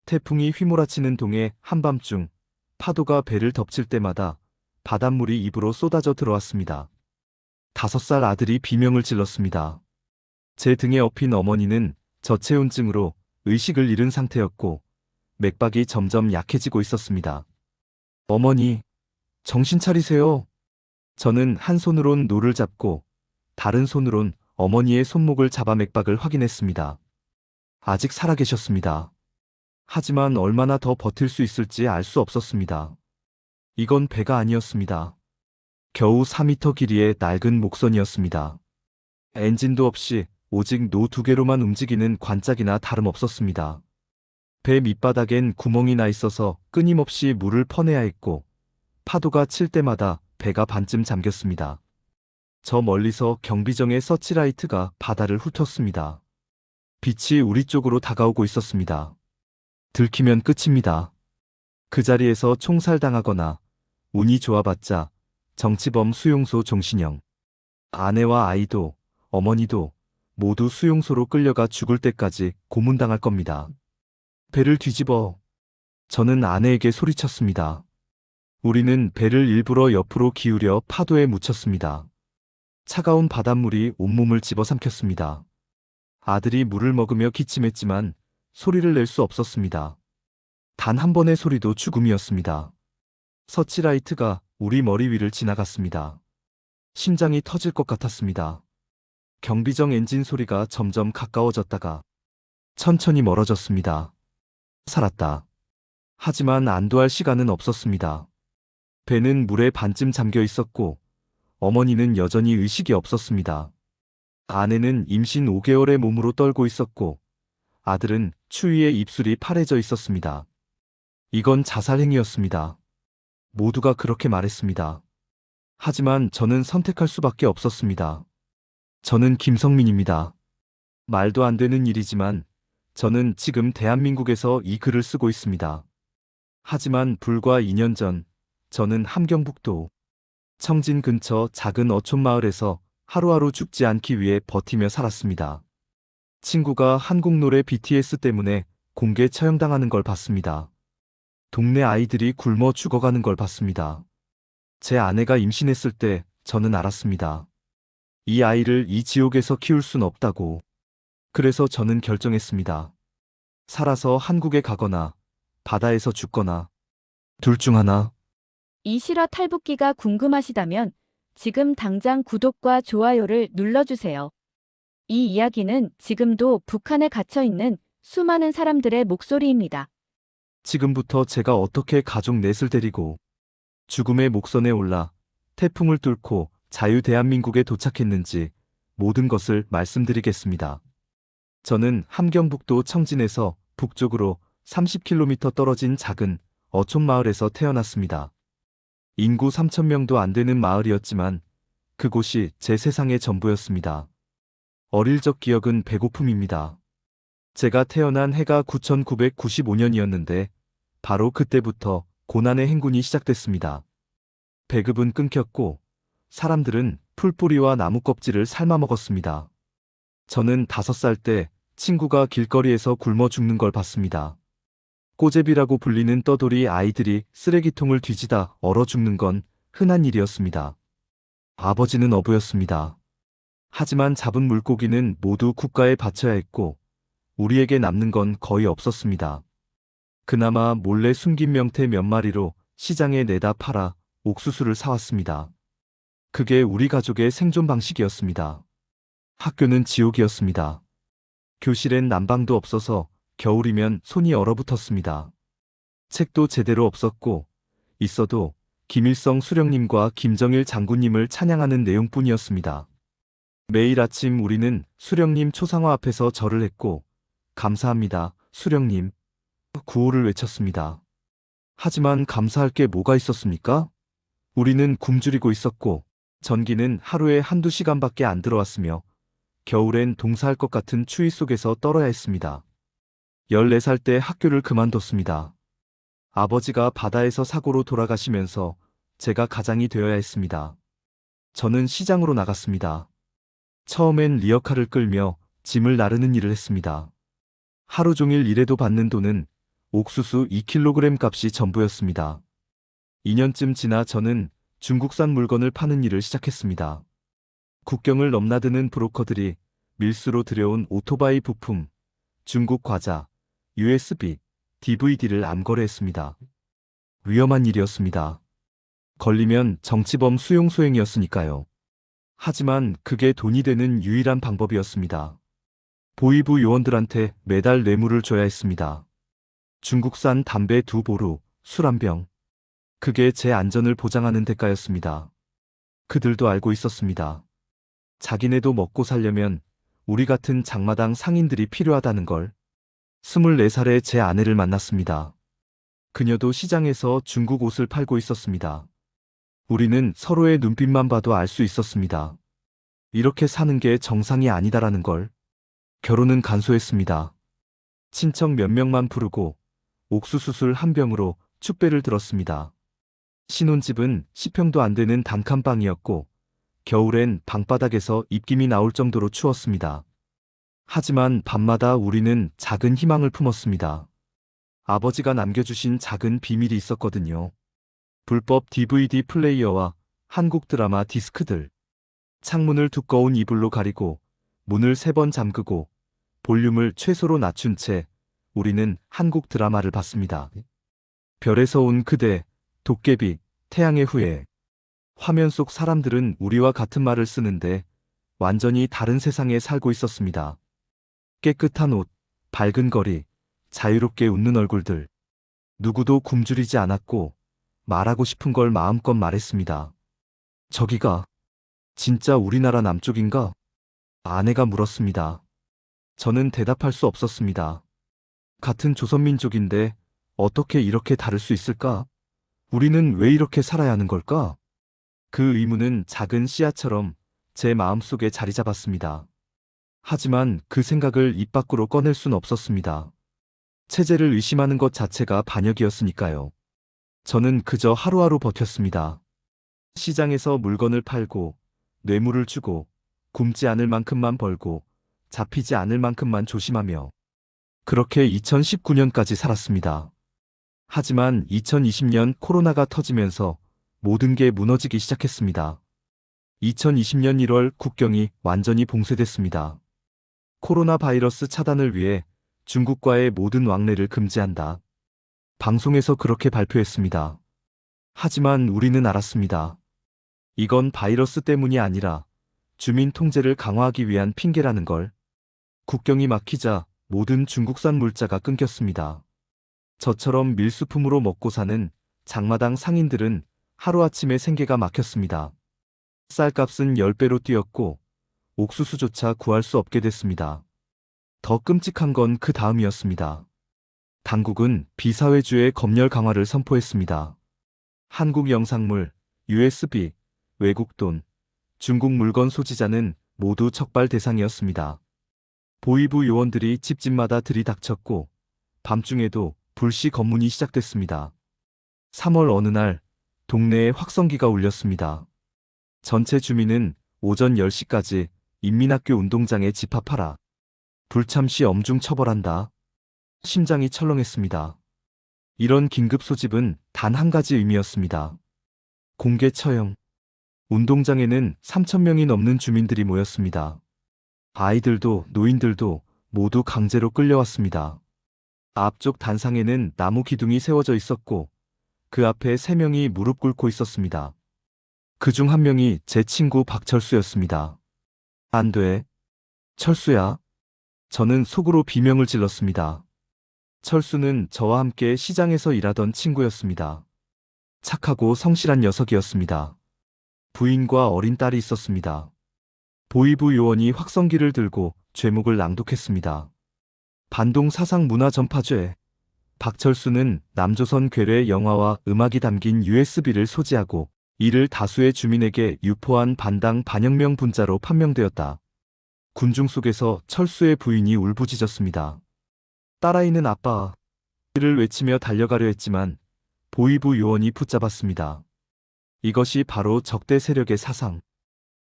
태풍이 휘몰아치는 동해 한밤중 파도가 배를 덮칠 때마다 바닷물이 입으로 쏟아져 들어왔습니다. 5살 아들이 비명을 질렀습니다. 제 등에 엎인 어머니는 저체온증으로 의식을 잃은 상태였고 맥박이 점점 약해지고 있었습니다. 어머니, 정신 차리세요. 저는 한 손으론 노를 잡고 다른 손으론 어머니의 손목을 잡아 맥박을 확인했습니다. 아직 살아계셨습니다. 하지만 얼마나 더 버틸 수 있을지 알 수 없었습니다. 이건 배가 아니었습니다. 겨우 4m 길이의 낡은 목선이었습니다. 엔진도 없이 오직 노 2개로만 움직이는 관짝이나 다름없었습니다. 배 밑바닥엔 구멍이 나 있어서 끊임없이 물을 퍼내야 했고 파도가 칠 때마다 배가 반쯤 잠겼습니다. 저 멀리서 경비정의 서치라이트가 바다를 훑었습니다. 빛이 우리 쪽으로 다가오고 있었습니다. 들키면 끝입니다. 그 자리에서 총살당하거나 운이 좋아봤자 정치범 수용소 종신형. 아내와 아이도 어머니도 모두 수용소로 끌려가 죽을 때까지 고문당할 겁니다. 배를 뒤집어. 저는 아내에게 소리쳤습니다. 우리는 배를 일부러 옆으로 기울여 파도에 묻혔습니다. 차가운 바닷물이 온몸을 집어삼켰습니다. 아들이 물을 먹으며 기침했지만 소리를 낼 수 없었습니다. 단 한 번의 소리도 죽음이었습니다. 서치라이트가 우리 머리 위를 지나갔습니다. 심장이 터질 것 같았습니다. 경비정 엔진 소리가 점점 가까워졌다가 천천히 멀어졌습니다. 살았다. 하지만 안도할 시간은 없었습니다. 배는 물에 반쯤 잠겨 있었고 어머니는 여전히 의식이 없었습니다. 아내는 임신 5개월의 몸으로 떨고 있었고 아들은 추위에 입술이 파래져 있었습니다. 이건 자살 행위였습니다. 모두가 그렇게 말했습니다. 하지만 저는 선택할 수밖에 없었습니다. 저는 김성민입니다. 말도 안 되는 일이지만 저는 지금 대한민국에서 이 글을 쓰고 있습니다. 하지만 불과 2년 전 저는 함경북도 청진 근처 작은 어촌마을에서 하루하루 죽지 않기 위해 버티며 살았습니다. 친구가 한국 노래 BTS 때문에 공개 처형당하는 걸 봤습니다. 동네 아이들이 굶어 죽어가는 걸 봤습니다. 제 아내가 임신했을 때 저는 알았습니다. 이 아이를 이 지옥에서 키울 순 없다고. 그래서 저는 결정했습니다. 살아서 한국에 가거나 바다에서 죽거나 둘 중 하나. 이 실화 탈북기가 궁금하시다면 지금 당장 구독과 좋아요를 눌러주세요. 이 이야기는 지금도 북한에 갇혀 있는 수많은 사람들의 목소리입니다. 지금부터 제가 어떻게 가족 넷을 데리고 죽음의 목선에 올라 태풍을 뚫고 자유 대한민국에 도착했는지 모든 것을 말씀드리겠습니다. 저는 함경북도 청진에서 북쪽으로 30km 떨어진 작은 어촌마을에서 태어났습니다. 인구 3,000명도 안 되는 마을이었지만 그곳이 제 세상의 전부였습니다. 어릴 적 기억은 배고픔입니다. 제가 태어난 해가 9995년이었는데 바로 그때부터 고난의 행군이 시작됐습니다. 배급은 끊겼고 사람들은 풀뿌리와 나무 껍질을 삶아 먹었습니다. 저는 5살 때 친구가 길거리에서 굶어 죽는 걸 봤습니다. 꼬제비라고 불리는 떠돌이 아이들이 쓰레기통을 뒤지다 얼어 죽는 건 흔한 일이었습니다. 아버지는 어부였습니다. 하지만 잡은 물고기는 모두 국가에 바쳐야 했고 우리에게 남는 건 거의 없었습니다. 그나마 몰래 숨긴 명태 몇 마리로 시장에 내다 팔아 옥수수를 사왔습니다. 그게 우리 가족의 생존 방식이었습니다. 학교는 지옥이었습니다. 교실엔 난방도 없어서 겨울이면 손이 얼어붙었습니다. 책도 제대로 없었고 있어도 김일성 수령님과 김정일 장군님을 찬양하는 내용뿐이었습니다. 매일 아침 우리는 수령님 초상화 앞에서 절을 했고 감사합니다, 수령님, 구호를 외쳤습니다. 하지만 감사할 게 뭐가 있었습니까? 우리는 굶주리고 있었고 전기는 하루에 1~2시간밖에 안 들어왔으며 겨울엔 동사할 것 같은 추위 속에서 떨어야 했습니다. 14살 때 학교를 그만뒀습니다. 아버지가 바다에서 사고로 돌아가시면서 제가 가장이 되어야 했습니다. 저는 시장으로 나갔습니다. 처음엔 리어카를 끌며 짐을 나르는 일을 했습니다. 하루 종일 일해도 받는 돈은 옥수수 2kg 값이 전부였습니다. 2년쯤 지나 저는 중국산 물건을 파는 일을 시작했습니다. 국경을 넘나드는 브로커들이 밀수로 들여온 오토바이 부품, 중국 과자, USB, DVD를 암거래했습니다. 위험한 일이었습니다. 걸리면 정치범 수용소행이었으니까요. 하지만 그게 돈이 되는 유일한 방법이었습니다. 보이부 요원들한테 매달 뇌물을 줘야 했습니다. 중국산 담배 2보루, 술 1병. 그게 제 안전을 보장하는 대가였습니다. 그들도 알고 있었습니다. 자기네도 먹고 살려면 우리 같은 장마당 상인들이 필요하다는 걸. 24살에 제 아내를 만났습니다. 그녀도 시장에서 중국 옷을 팔고 있었습니다. 우리는 서로의 눈빛만 봐도 알 수 있었습니다. 이렇게 사는 게 정상이 아니다라는 걸. 결혼은 간소했습니다. 친척 몇 명만 부르고 옥수수술 한 병으로 축배를 들었습니다. 신혼집은 10평도 안 되는 단칸방이었고 겨울엔 방바닥에서 입김이 나올 정도로 추웠습니다. 하지만 밤마다 우리는 작은 희망을 품었습니다. 아버지가 남겨주신 작은 비밀이 있었거든요. 불법 DVD 플레이어와 한국 드라마 디스크들. 창문을 두꺼운 이불로 가리고 문을 3번 잠그고 볼륨을 최소로 낮춘 채 우리는 한국 드라마를 봤습니다. 별에서 온 그대, 도깨비, 태양의 후예. 화면 속 사람들은 우리와 같은 말을 쓰는데 완전히 다른 세상에 살고 있었습니다. 깨끗한 옷, 밝은 거리, 자유롭게 웃는 얼굴들. 누구도 굶주리지 않았고 말하고 싶은 걸 마음껏 말했습니다. 저기가 진짜 우리나라 남쪽인가? 아내가 물었습니다. 저는 대답할 수 없었습니다. 같은 조선민족인데 어떻게 이렇게 다를 수 있을까? 우리는 왜 이렇게 살아야 하는 걸까? 그 의문은 작은 씨앗처럼 제 마음속에 자리 잡았습니다. 하지만 그 생각을 입 밖으로 꺼낼 순 없었습니다. 체제를 의심하는 것 자체가 반역이었으니까요. 저는 그저 하루하루 버텼습니다. 시장에서 물건을 팔고 뇌물을 주고 굶지 않을 만큼만 벌고 잡히지 않을 만큼만 조심하며 그렇게 2019년까지 살았습니다. 하지만 2020년 코로나가 터지면서 모든 게 무너지기 시작했습니다. 2020년 1월 국경이 완전히 봉쇄됐습니다. 코로나 바이러스 차단을 위해 중국과의 모든 왕래를 금지한다. 방송에서 그렇게 발표했습니다. 하지만 우리는 알았습니다. 이건 바이러스 때문이 아니라 주민 통제를 강화하기 위한 핑계라는 걸. 국경이 막히자 모든 중국산 물자가 끊겼습니다. 저처럼 밀수품으로 먹고 사는 장마당 상인들은 하루아침에 생계가 막혔습니다. 쌀값은 10배로 뛰었고 옥수수조차 구할 수 없게 됐습니다. 더 끔찍한 건 그 다음이었습니다. 당국은 비사회주의 검열 강화를 선포했습니다. 한국 영상물, USB, 외국 돈, 중국 물건 소지자는 모두 적발 대상이었습니다. 보이부 요원들이 집집마다 들이닥쳤고 밤중에도 불시 검문이 시작됐습니다. 3월 어느 날 동네에 확성기가 울렸습니다. 전체 주민은 오전 10시까지 인민학교 운동장에 집합하라. 불참 시 엄중 처벌한다. 심장이 철렁했습니다. 이런 긴급 소집은 단 한 가지 의미였습니다. 공개 처형. 운동장에는 3,000명이 넘는 주민들이 모였습니다. 아이들도 노인들도 모두 강제로 끌려왔습니다. 앞쪽 단상에는 나무 기둥이 세워져 있었고 그 앞에 3명이 무릎 꿇고 있었습니다. 그중 한 명이 제 친구 박철수였습니다. 안 돼. 철수야. 저는 속으로 비명을 질렀습니다. 철수는 저와 함께 시장에서 일하던 친구였습니다. 착하고 성실한 녀석이었습니다. 부인과 어린 딸이 있었습니다. 보이부 요원이 확성기를 들고 죄목을 낭독했습니다. 반동 사상 문화 전파죄. 박철수는 남조선 괴뢰 영화와 음악이 담긴 USB를 소지하고 이를 다수의 주민에게 유포한 반당 반혁명 분자로 판명되었다. 군중 속에서 철수의 부인이 울부짖었습니다. 딸아이는 아빠. 이를 외치며 달려가려 했지만 보이부 요원이 붙잡았습니다. 이것이 바로 적대 세력의 사상.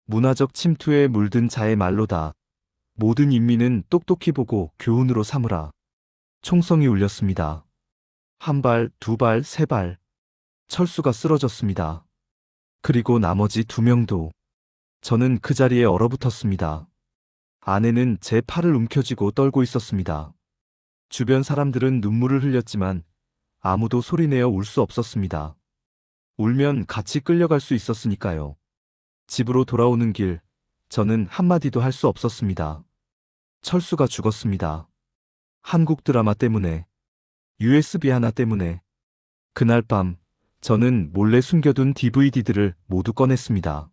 문화적 침투에 물든 자의 말로다. 모든 인민은 똑똑히 보고 교훈으로 삼으라. 총성이 울렸습니다. 한 발, 두 발, 세 발. 철수가 쓰러졌습니다. 그리고 나머지 2명도. 저는 그 자리에 얼어붙었습니다. 아내는 제 팔을 움켜쥐고 떨고 있었습니다. 주변 사람들은 눈물을 흘렸지만 아무도 소리내어 울 수 없었습니다. 울면 같이 끌려갈 수 있었으니까요. 집으로 돌아오는 길, 저는 한마디도 할 수 없었습니다. 철수가 죽었습니다. 한국 드라마 때문에, USB 하나 때문에. 그날 밤, 저는 몰래 숨겨둔 DVD들을 모두 꺼냈습니다.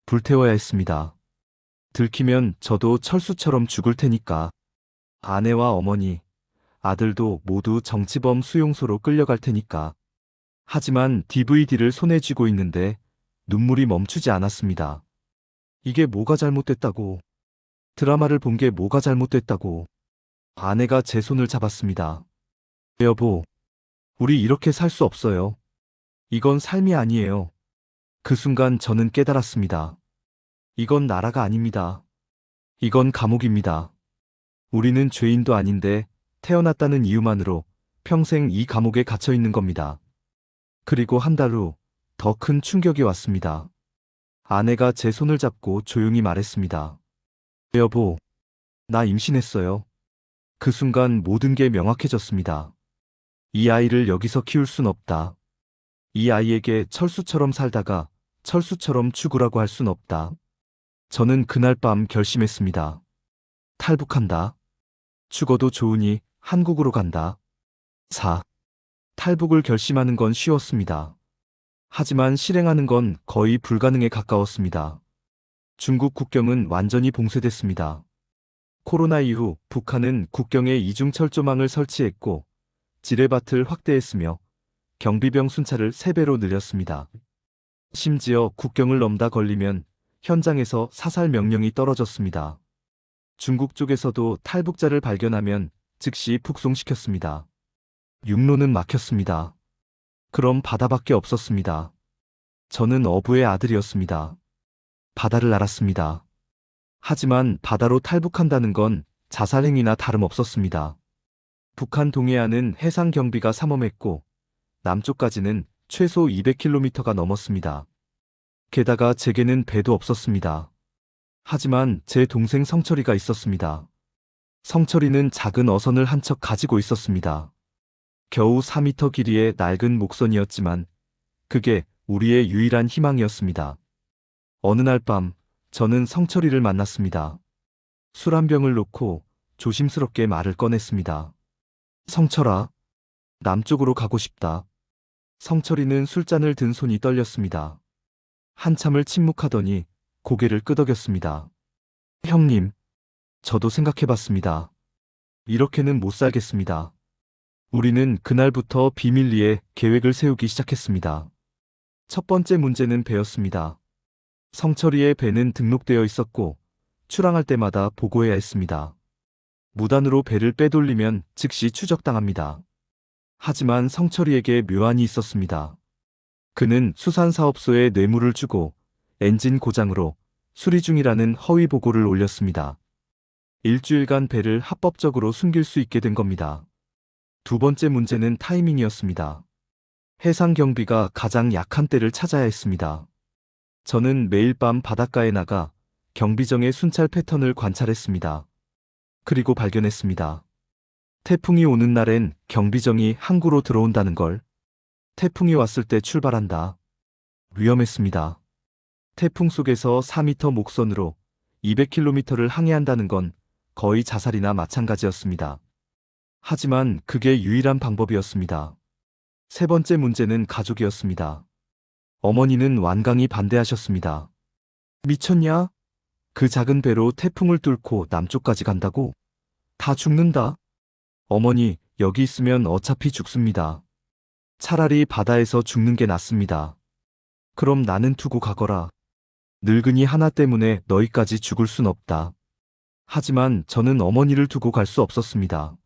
불태워야 했습니다. 들키면 저도 철수처럼 죽을 테니까. 아내와 어머니, 아들도 모두 정치범 수용소로 끌려갈 테니까. 하지만 DVD를 손에 쥐고 있는데 눈물이 멈추지 않았습니다. 이게 뭐가 잘못됐다고. 드라마를 본 게 뭐가 잘못됐다고. 아내가 제 손을 잡았습니다. 여보, 우리 이렇게 살 수 없어요. 이건 삶이 아니에요. 그 순간 저는 깨달았습니다. 이건 나라가 아닙니다. 이건 감옥입니다. 우리는 죄인도 아닌데 태어났다는 이유만으로 평생 이 감옥에 갇혀 있는 겁니다. 그리고 한 달 후 더 큰 충격이 왔습니다. 아내가 제 손을 잡고 조용히 말했습니다. 여보, 나 임신했어요. 그 순간 모든 게 명확해졌습니다. 이 아이를 여기서 키울 순 없다. 이 아이에게 철수처럼 살다가 철수처럼 죽으라고 할 순 없다. 저는 그날 밤 결심했습니다. 탈북한다. 죽어도 좋으니 한국으로 간다. 4. 탈북을 결심하는 건 쉬웠습니다. 하지만 실행하는 건 거의 불가능에 가까웠습니다. 중국 국경은 완전히 봉쇄됐습니다. 코로나 이후 북한은 국경에 이중철조망을 설치했고 지뢰밭을 확대했으며 경비병 순찰을 3배로 늘렸습니다. 심지어 국경을 넘다 걸리면 현장에서 사살 명령이 떨어졌습니다. 중국 쪽에서도 탈북자를 발견하면 즉시 북송시켰습니다. 육로는 막혔습니다. 그럼 바다밖에 없었습니다. 저는 어부의 아들이었습니다. 바다를 알았습니다. 하지만 바다로 탈북한다는 건 자살행위나 다름없었습니다. 북한 동해안은 해상 경비가 삼엄했고 남쪽까지는 최소 200km가 넘었습니다. 게다가 제게는 배도 없었습니다. 하지만 제 동생 성철이가 있었습니다. 성철이는 작은 어선을 한 척 가지고 있었습니다. 겨우 4m 길이의 낡은 목선이었지만 그게 우리의 유일한 희망이었습니다. 어느 날 밤 저는 성철이를 만났습니다. 술 한 병을 놓고 조심스럽게 말을 꺼냈습니다. 성철아, 남쪽으로 가고 싶다. 성철이는 술잔을 든 손이 떨렸습니다. 한참을 침묵하더니 고개를 끄덕였습니다. 형님, 저도 생각해봤습니다. 이렇게는 못 살겠습니다. 우리는 그날부터 비밀리에 계획을 세우기 시작했습니다. 첫 번째 문제는 배였습니다. 성철이의 배는 등록되어 있었고 출항할 때마다 보고해야 했습니다. 무단으로 배를 빼돌리면 즉시 추적당합니다. 하지만 성철이에게 묘안이 있었습니다. 그는 수산사업소에 뇌물을 주고 엔진 고장으로 수리 중이라는 허위 보고를 올렸습니다. 일주일간 배를 합법적으로 숨길 수 있게 된 겁니다. 두 번째 문제는 타이밍이었습니다. 해상 경비가 가장 약한 때를 찾아야 했습니다. 저는 매일 밤 바닷가에 나가 경비정의 순찰 패턴을 관찰했습니다. 그리고 발견했습니다. 태풍이 오는 날엔 경비정이 항구로 들어온다는 걸. 태풍이 왔을 때 출발한다. 위험했습니다. 태풍 속에서 4m 목선으로 200km를 항해한다는 건 거의 자살이나 마찬가지였습니다. 하지만 그게 유일한 방법이었습니다. 세 번째 문제는 가족이었습니다. 어머니는 완강히 반대하셨습니다. 미쳤냐? 그 작은 배로 태풍을 뚫고 남쪽까지 간다고? 다 죽는다. 어머니, 여기 있으면 어차피 죽습니다. 차라리 바다에서 죽는 게 낫습니다. 그럼 나는 두고 가거라. 늙은이 하나 때문에 너희까지 죽을 순 없다. 하지만 저는 어머니를 두고 갈 수 없었습니다.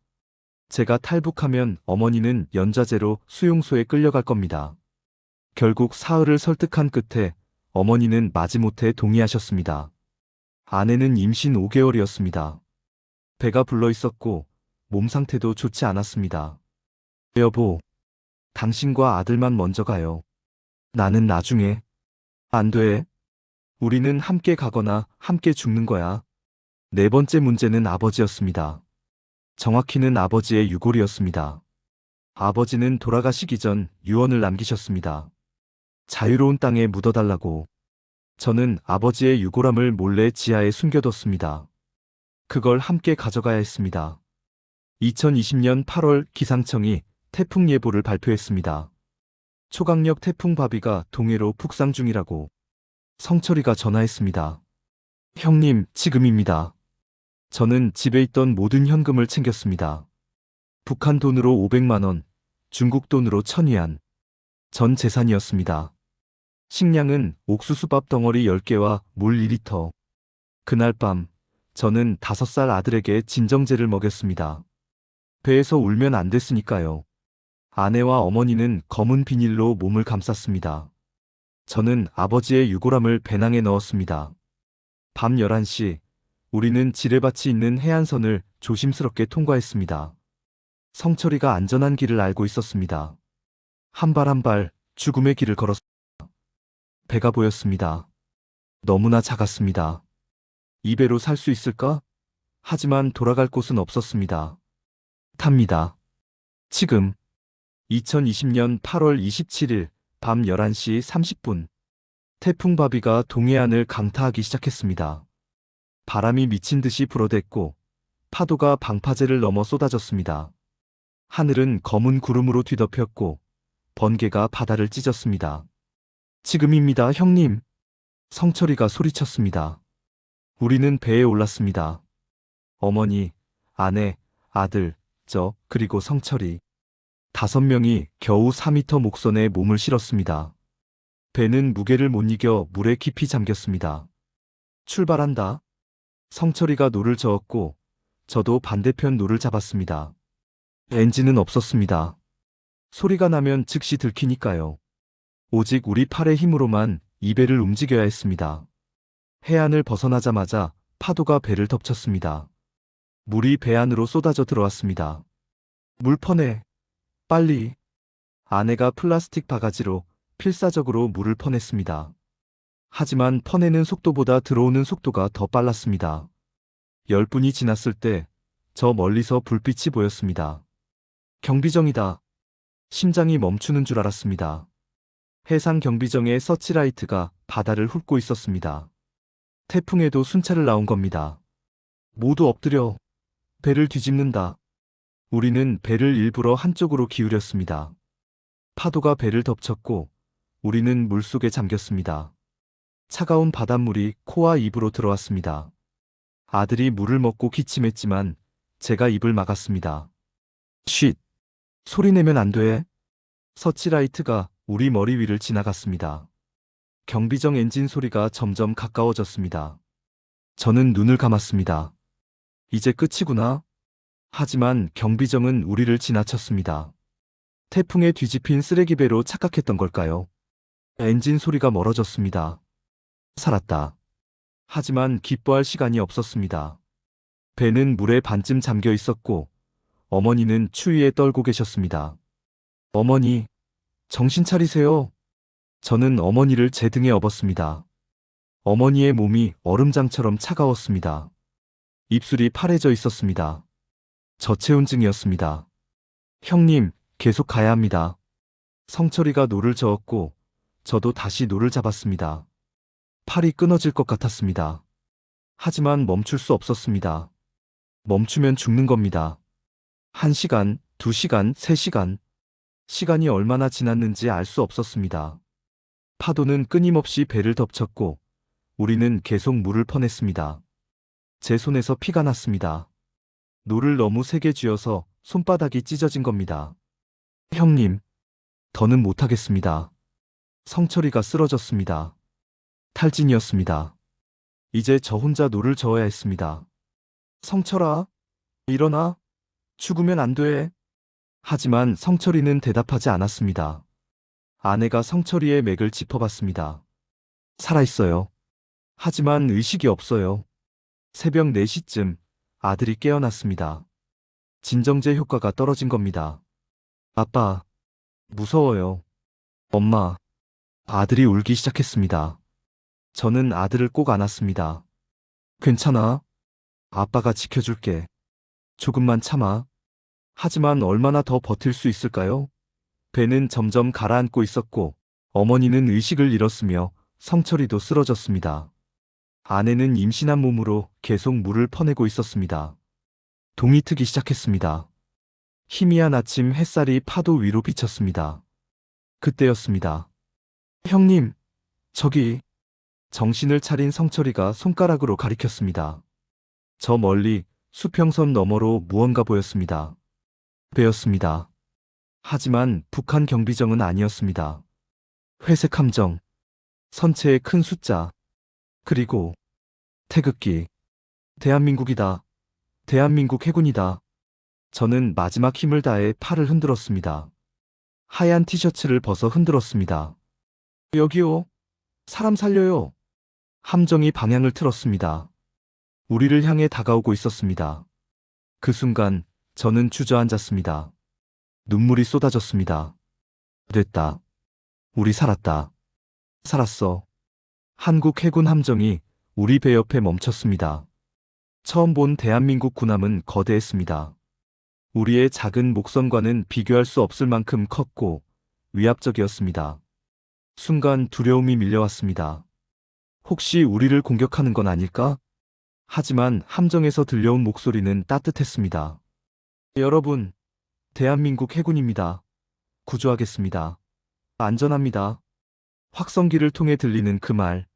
제가 탈북하면 어머니는 연좌제로 수용소에 끌려갈 겁니다. 결국 사흘을 설득한 끝에 어머니는 마지못해 동의하셨습니다. 아내는 임신 5개월이었습니다. 배가 불러 있었고 몸 상태도 좋지 않았습니다. 여보, 당신과 아들만 먼저 가요. 나는 나중에. 안 돼. 우리는 함께 가거나 함께 죽는 거야. 네 번째 문제는 아버지였습니다. 정확히는 아버지의 유골이었습니다. 아버지는 돌아가시기 전 유언을 남기셨습니다. 자유로운 땅에 묻어달라고. 저는 아버지의 유골함을 몰래 지하에 숨겨뒀습니다. 그걸 함께 가져가야 했습니다. 2020년 8월 기상청이 태풍 예보를 발표했습니다. 초강력 태풍 바비가 동해로 북상 중이라고. 성철이가 전화했습니다. 형님, 지금입니다. 저는 집에 있던 모든 현금을 챙겼습니다. 북한 돈으로 500만 원, 중국 돈으로 1000위안. 전 재산이었습니다. 식량은 옥수수밥 덩어리 10개와 물 2리터. 그날 밤, 저는 5살 아들에게 진정제를 먹였습니다. 배에서 울면 안 됐으니까요. 아내와 어머니는 검은 비닐로 몸을 감쌌습니다. 저는 아버지의 유골함을 배낭에 넣었습니다. 밤 11시, 우리는 지뢰밭이 있는 해안선을 조심스럽게 통과했습니다. 성철이가 안전한 길을 알고 있었습니다. 한 발 한 발 죽음의 길을 걸었습니다. 배가 보였습니다. 너무나 작았습니다. 이 배로 살 수 있을까? 하지만 돌아갈 곳은 없었습니다. 탑니다. 지금 2020년 8월 27일 밤 11시 30분 태풍 바비가 동해안을 강타하기 시작했습니다. 바람이 미친 듯이 불어댔고 파도가 방파제를 넘어 쏟아졌습니다. 하늘은 검은 구름으로 뒤덮였고 번개가 바다를 찢었습니다. 지금입니다, 형님. 성철이가 소리쳤습니다. 우리는 배에 올랐습니다. 어머니, 아내, 아들, 저, 그리고 성철이. 5명이 겨우 4미터 목선에 몸을 실었습니다. 배는 무게를 못 이겨 물에 깊이 잠겼습니다. 출발한다. 성철이가 노를 저었고 저도 반대편 노를 잡았습니다. 엔진은 없었습니다. 소리가 나면 즉시 들키니까요. 오직 우리 팔의 힘으로만 이 배를 움직여야 했습니다. 해안을 벗어나자마자 파도가 배를 덮쳤습니다. 물이 배 안으로 쏟아져 들어왔습니다. 물 퍼내. 빨리. 아내가 플라스틱 바가지로 필사적으로 물을 퍼냈습니다. 하지만 퍼내는 속도보다 들어오는 속도가 더 빨랐습니다. 10분이 지났을 때 저 멀리서 불빛이 보였습니다. 경비정이다. 심장이 멈추는 줄 알았습니다. 해상 경비정의 서치라이트가 바다를 훑고 있었습니다. 태풍에도 순찰을 나온 겁니다. 모두 엎드려. 배를 뒤집는다. 우리는 배를 일부러 한쪽으로 기울였습니다. 파도가 배를 덮쳤고 우리는 물속에 잠겼습니다. 차가운 바닷물이 코와 입으로 들어왔습니다. 아들이 물을 먹고 기침했지만 제가 입을 막았습니다. 쉿! 소리 내면 안 돼. 서치라이트가 우리 머리 위를 지나갔습니다. 경비정 엔진 소리가 점점 가까워졌습니다. 저는 눈을 감았습니다. 이제 끝이구나. 하지만 경비정은 우리를 지나쳤습니다. 태풍에 뒤집힌 쓰레기배로 착각했던 걸까요? 엔진 소리가 멀어졌습니다. 살았다. 하지만 기뻐할 시간이 없었습니다. 배는 물에 반쯤 잠겨 있었고 어머니는 추위에 떨고 계셨습니다. 어머니, 정신 차리세요. 저는 어머니를 제 등에 업었습니다. 어머니의 몸이 얼음장처럼 차가웠습니다. 입술이 파래져 있었습니다. 저체온증이었습니다. 형님, 계속 가야 합니다. 성철이가 노를 저었고 저도 다시 노를 잡았습니다. 팔이 끊어질 것 같았습니다. 하지만 멈출 수 없었습니다. 멈추면 죽는 겁니다. 1시간, 2시간, 3시간. 시간이 얼마나 지났는지 알 수 없었습니다. 파도는 끊임없이 배를 덮쳤고 우리는 계속 물을 퍼냈습니다. 제 손에서 피가 났습니다. 노를 너무 세게 쥐어서 손바닥이 찢어진 겁니다. 형님, 더는 못하겠습니다. 성철이가 쓰러졌습니다. 탈진이었습니다. 이제 저 혼자 노를 저어야 했습니다. 성철아, 일어나. 죽으면 안 돼. 하지만 성철이는 대답하지 않았습니다. 아내가 성철이의 맥을 짚어봤습니다. 살아있어요. 하지만 의식이 없어요. 새벽 4시쯤 아들이 깨어났습니다. 진정제 효과가 떨어진 겁니다. 아빠, 무서워요. 엄마, 아들이 울기 시작했습니다. 저는 아들을 꼭 안았습니다. 괜찮아. 아빠가 지켜줄게. 조금만 참아. 하지만 얼마나 더 버틸 수 있을까요? 배는 점점 가라앉고 있었고 어머니는 의식을 잃었으며 성철이도 쓰러졌습니다. 아내는 임신한 몸으로 계속 물을 퍼내고 있었습니다. 동이 트기 시작했습니다. 희미한 아침 햇살이 파도 위로 비쳤습니다. 그때였습니다. 형님, 저기. 정신을 차린 성철이가 손가락으로 가리켰습니다. 저 멀리 수평선 너머로 무언가 보였습니다. 배였습니다. 하지만 북한 경비정은 아니었습니다. 회색 함정. 선체의 큰 숫자. 그리고 태극기. 대한민국이다. 대한민국 해군이다. 저는 마지막 힘을 다해 팔을 흔들었습니다. 하얀 티셔츠를 벗어 흔들었습니다. 여기요. 사람 살려요. 함정이 방향을 틀었습니다. 우리를 향해 다가오고 있었습니다. 그 순간 저는 주저앉았습니다. 눈물이 쏟아졌습니다. 됐다. 우리 살았다. 살았어. 한국 해군 함정이 우리 배 옆에 멈췄습니다. 처음 본 대한민국 군함은 거대했습니다. 우리의 작은 목선과는 비교할 수 없을 만큼 컸고 위압적이었습니다. 순간 두려움이 밀려왔습니다. 혹시 우리를 공격하는 건 아닐까? 하지만 함정에서 들려온 목소리는 따뜻했습니다. 여러분, 대한민국 해군입니다. 구조하겠습니다. 안전합니다. 확성기를 통해 들리는 그 말.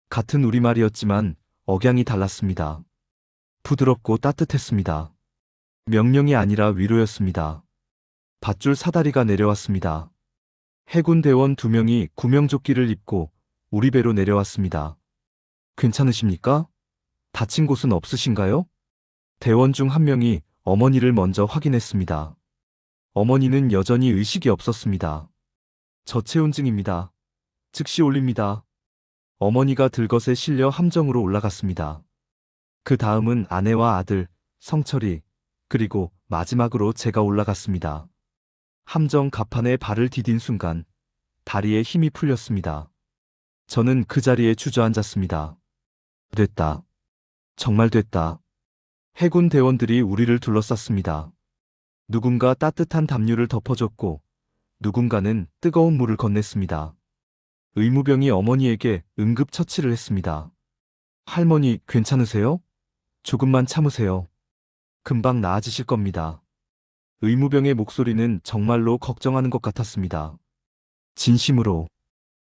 같은 우리말이었지만 억양이 달랐습니다. 부드럽고 따뜻했습니다. 명령이 아니라 위로였습니다. 밧줄 사다리가 내려왔습니다. 해군 대원 2명이 구명조끼를 입고 우리 배로 내려왔습니다. 괜찮으십니까? 다친 곳은 없으신가요? 대원 중 한 명이 어머니를 먼저 확인했습니다. 어머니는 여전히 의식이 없었습니다. 저체온증입니다. 즉시 올립니다. 어머니가 들것에 실려 함정으로 올라갔습니다. 그 다음은 아내와 아들, 성철이, 그리고 마지막으로 제가 올라갔습니다. 함정 갑판에 발을 디딘 순간 다리에 힘이 풀렸습니다. 저는 그 자리에 주저앉았습니다. 됐다. 정말 됐다. 해군 대원들이 우리를 둘러쌌습니다. 누군가 따뜻한 담요를 덮어줬고 누군가는 뜨거운 물을 건넸습니다. 의무병이 어머니에게 응급처치를 했습니다. 할머니, 괜찮으세요? 조금만 참으세요. 금방 나아지실 겁니다. 의무병의 목소리는 정말로 걱정하는 것 같았습니다. 진심으로.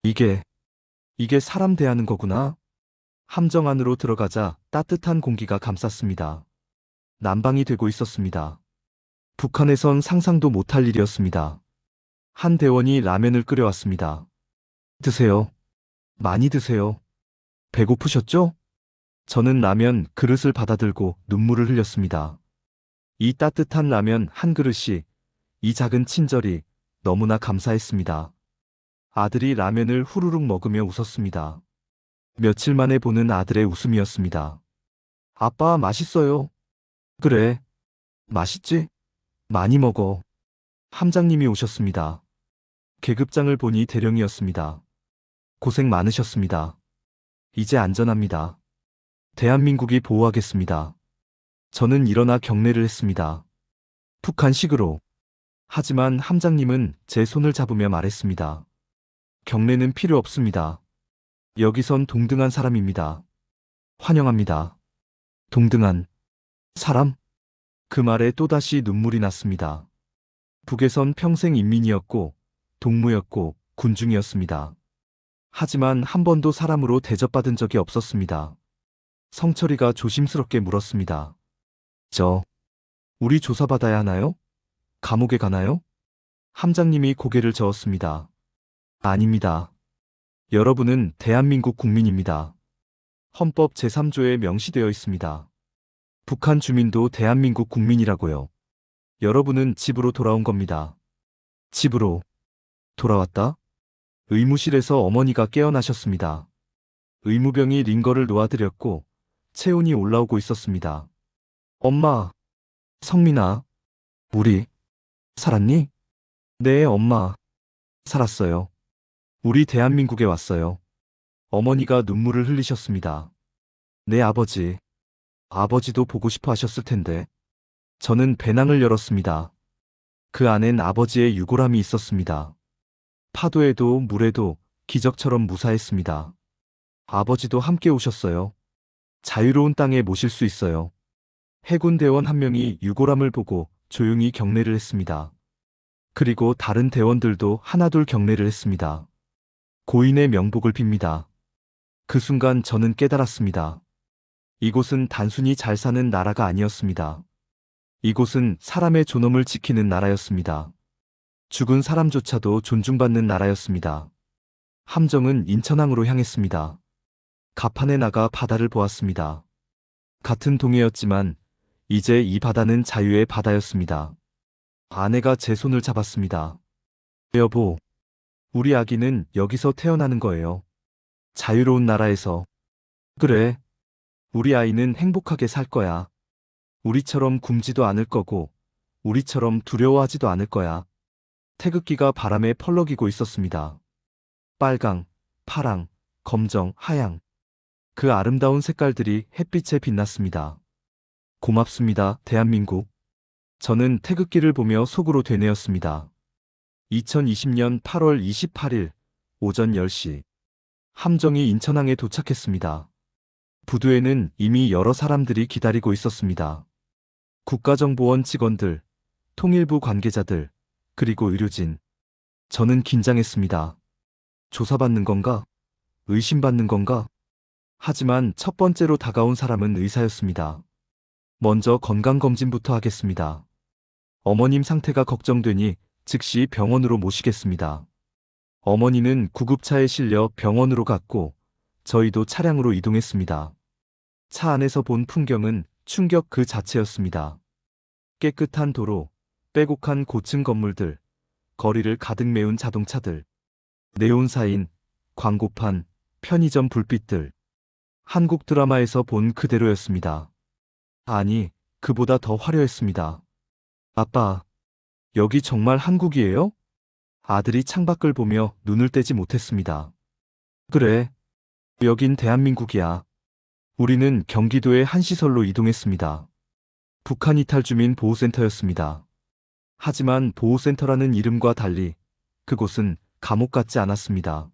이게 사람 대하는 거구나. 함정 안으로 들어가자 따뜻한 공기가 감쌌습니다. 난방이 되고 있었습니다. 북한에선 상상도 못할 일이었습니다. 한 대원이 라면을 끓여왔습니다. 드세요. 많이 드세요. 배고프셨죠? 저는 라면 그릇을 받아들고 눈물을 흘렸습니다. 이 따뜻한 라면 한 그릇이, 이 작은 친절이 너무나 감사했습니다. 아들이 라면을 후루룩 먹으며 웃었습니다. 며칠 만에 보는 아들의 웃음이었습니다. 아빠, 맛있어요. 그래. 맛있지? 많이 먹어. 함장님이 오셨습니다. 계급장을 보니 대령이었습니다. 고생 많으셨습니다. 이제 안전합니다. 대한민국이 보호하겠습니다. 저는 일어나 경례를 했습니다. 북한식으로. 하지만 함장님은 제 손을 잡으며 말했습니다. 경례는 필요 없습니다. 여기선 동등한 사람입니다. 환영합니다. 동등한 사람? 그 말에 또다시 눈물이 났습니다. 북에선 평생 인민이었고 동무였고 군중이었습니다. 하지만 한 번도 사람으로 대접받은 적이 없었습니다. 성철이가 조심스럽게 물었습니다. 우리 조사받아야 하나요? 감옥에 가나요? 함장님이 고개를 저었습니다. 아닙니다. 여러분은 대한민국 국민입니다. 헌법 제3조에 명시되어 있습니다. 북한 주민도 대한민국 국민이라고요. 여러분은 집으로 돌아온 겁니다. 집으로 돌아왔다? 의무실에서 어머니가 깨어나셨습니다. 의무병이 링거를 놓아드렸고 체온이 올라오고 있었습니다. 엄마, 성민아, 우리 살았니? 네, 엄마. 살았어요. 우리 대한민국에 왔어요. 어머니가 눈물을 흘리셨습니다. 내 아버지. 아버지도 보고 싶어 하셨을 텐데. 저는 배낭을 열었습니다. 그 안엔 아버지의 유골함이 있었습니다. 파도에도 물에도 기적처럼 무사했습니다. 아버지도 함께 오셨어요. 자유로운 땅에 모실 수 있어요. 해군 대원 한 명이 유골함을 보고 조용히 경례를 했습니다. 그리고 다른 대원들도 하나둘 경례를 했습니다. 고인의 명복을 빕니다. 그 순간 저는 깨달았습니다. 이곳은 단순히 잘 사는 나라가 아니었습니다. 이곳은 사람의 존엄을 지키는 나라였습니다. 죽은 사람조차도 존중받는 나라였습니다. 함정은 인천항으로 향했습니다. 갑판에 나가 바다를 보았습니다. 같은 동해였지만 이제 이 바다는 자유의 바다였습니다. 아내가 제 손을 잡았습니다. 여보, 우리 아기는 여기서 태어나는 거예요. 자유로운 나라에서. 그래. 우리 아이는 행복하게 살 거야. 우리처럼 굶지도 않을 거고, 우리처럼 두려워하지도 않을 거야. 태극기가 바람에 펄럭이고 있었습니다. 빨강, 파랑, 검정, 하양. 그 아름다운 색깔들이 햇빛에 빛났습니다. 고맙습니다, 대한민국. 저는 태극기를 보며 속으로 되뇌었습니다. 2020년 8월 28일 오전 10시. 함정이 인천항에 도착했습니다. 부두에는 이미 여러 사람들이 기다리고 있었습니다. 국가정보원 직원들, 통일부 관계자들, 그리고 의료진. 저는 긴장했습니다. 조사받는 건가? 의심받는 건가? 하지만 첫 번째로 다가온 사람은 의사였습니다. 먼저 건강검진부터 하겠습니다. 어머님 상태가 걱정되니 즉시 병원으로 모시겠습니다. 어머니는 구급차에 실려 병원으로 갔고 저희도 차량으로 이동했습니다. 차 안에서 본 풍경은 충격 그 자체였습니다. 깨끗한 도로, 빼곡한 고층 건물들, 거리를 가득 메운 자동차들, 네온사인, 광고판, 편의점 불빛들. 한국 드라마에서 본 그대로였습니다. 아니, 그보다 더 화려했습니다. 아빠, 여기 정말 한국이에요? 아들이 창밖을 보며 눈을 떼지 못했습니다. 그래, 여긴 대한민국이야. 우리는 경기도의 한 시설로 이동했습니다. 북한 이탈 주민 보호센터였습니다. 하지만 보호센터라는 이름과 달리 그곳은 감옥 같지 않았습니다.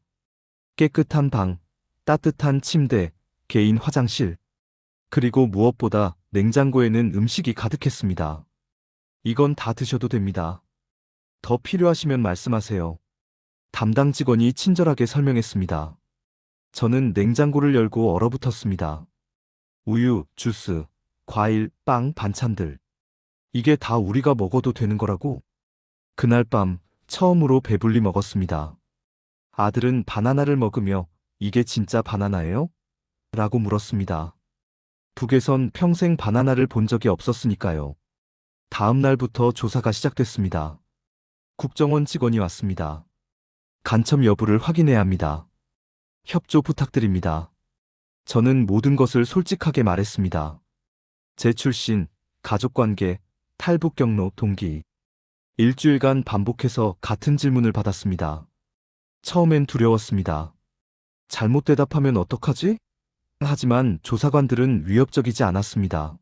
깨끗한 방, 따뜻한 침대, 개인 화장실, 그리고 무엇보다 냉장고에는 음식이 가득했습니다. 이건 다 드셔도 됩니다. 더 필요하시면 말씀하세요. 담당 직원이 친절하게 설명했습니다. 저는 냉장고를 열고 얼어붙었습니다. 우유, 주스, 과일, 빵, 반찬들. 이게 다 우리가 먹어도 되는 거라고? 그날 밤 처음으로 배불리 먹었습니다. 아들은 바나나를 먹으며 이게 진짜 바나나예요? 라고 물었습니다. 북에선 평생 바나나를 본 적이 없었으니까요. 다음 날부터 조사가 시작됐습니다. 국정원 직원이 왔습니다. 간첩 여부를 확인해야 합니다. 협조 부탁드립니다. 저는 모든 것을 솔직하게 말했습니다. 제 출신, 가족관계, 탈북 경로, 동기. 일주일간 반복해서 같은 질문을 받았습니다. 처음엔 두려웠습니다. 잘못 대답하면 어떡하지? 하지만 조사관들은 위협적이지 않았습니다.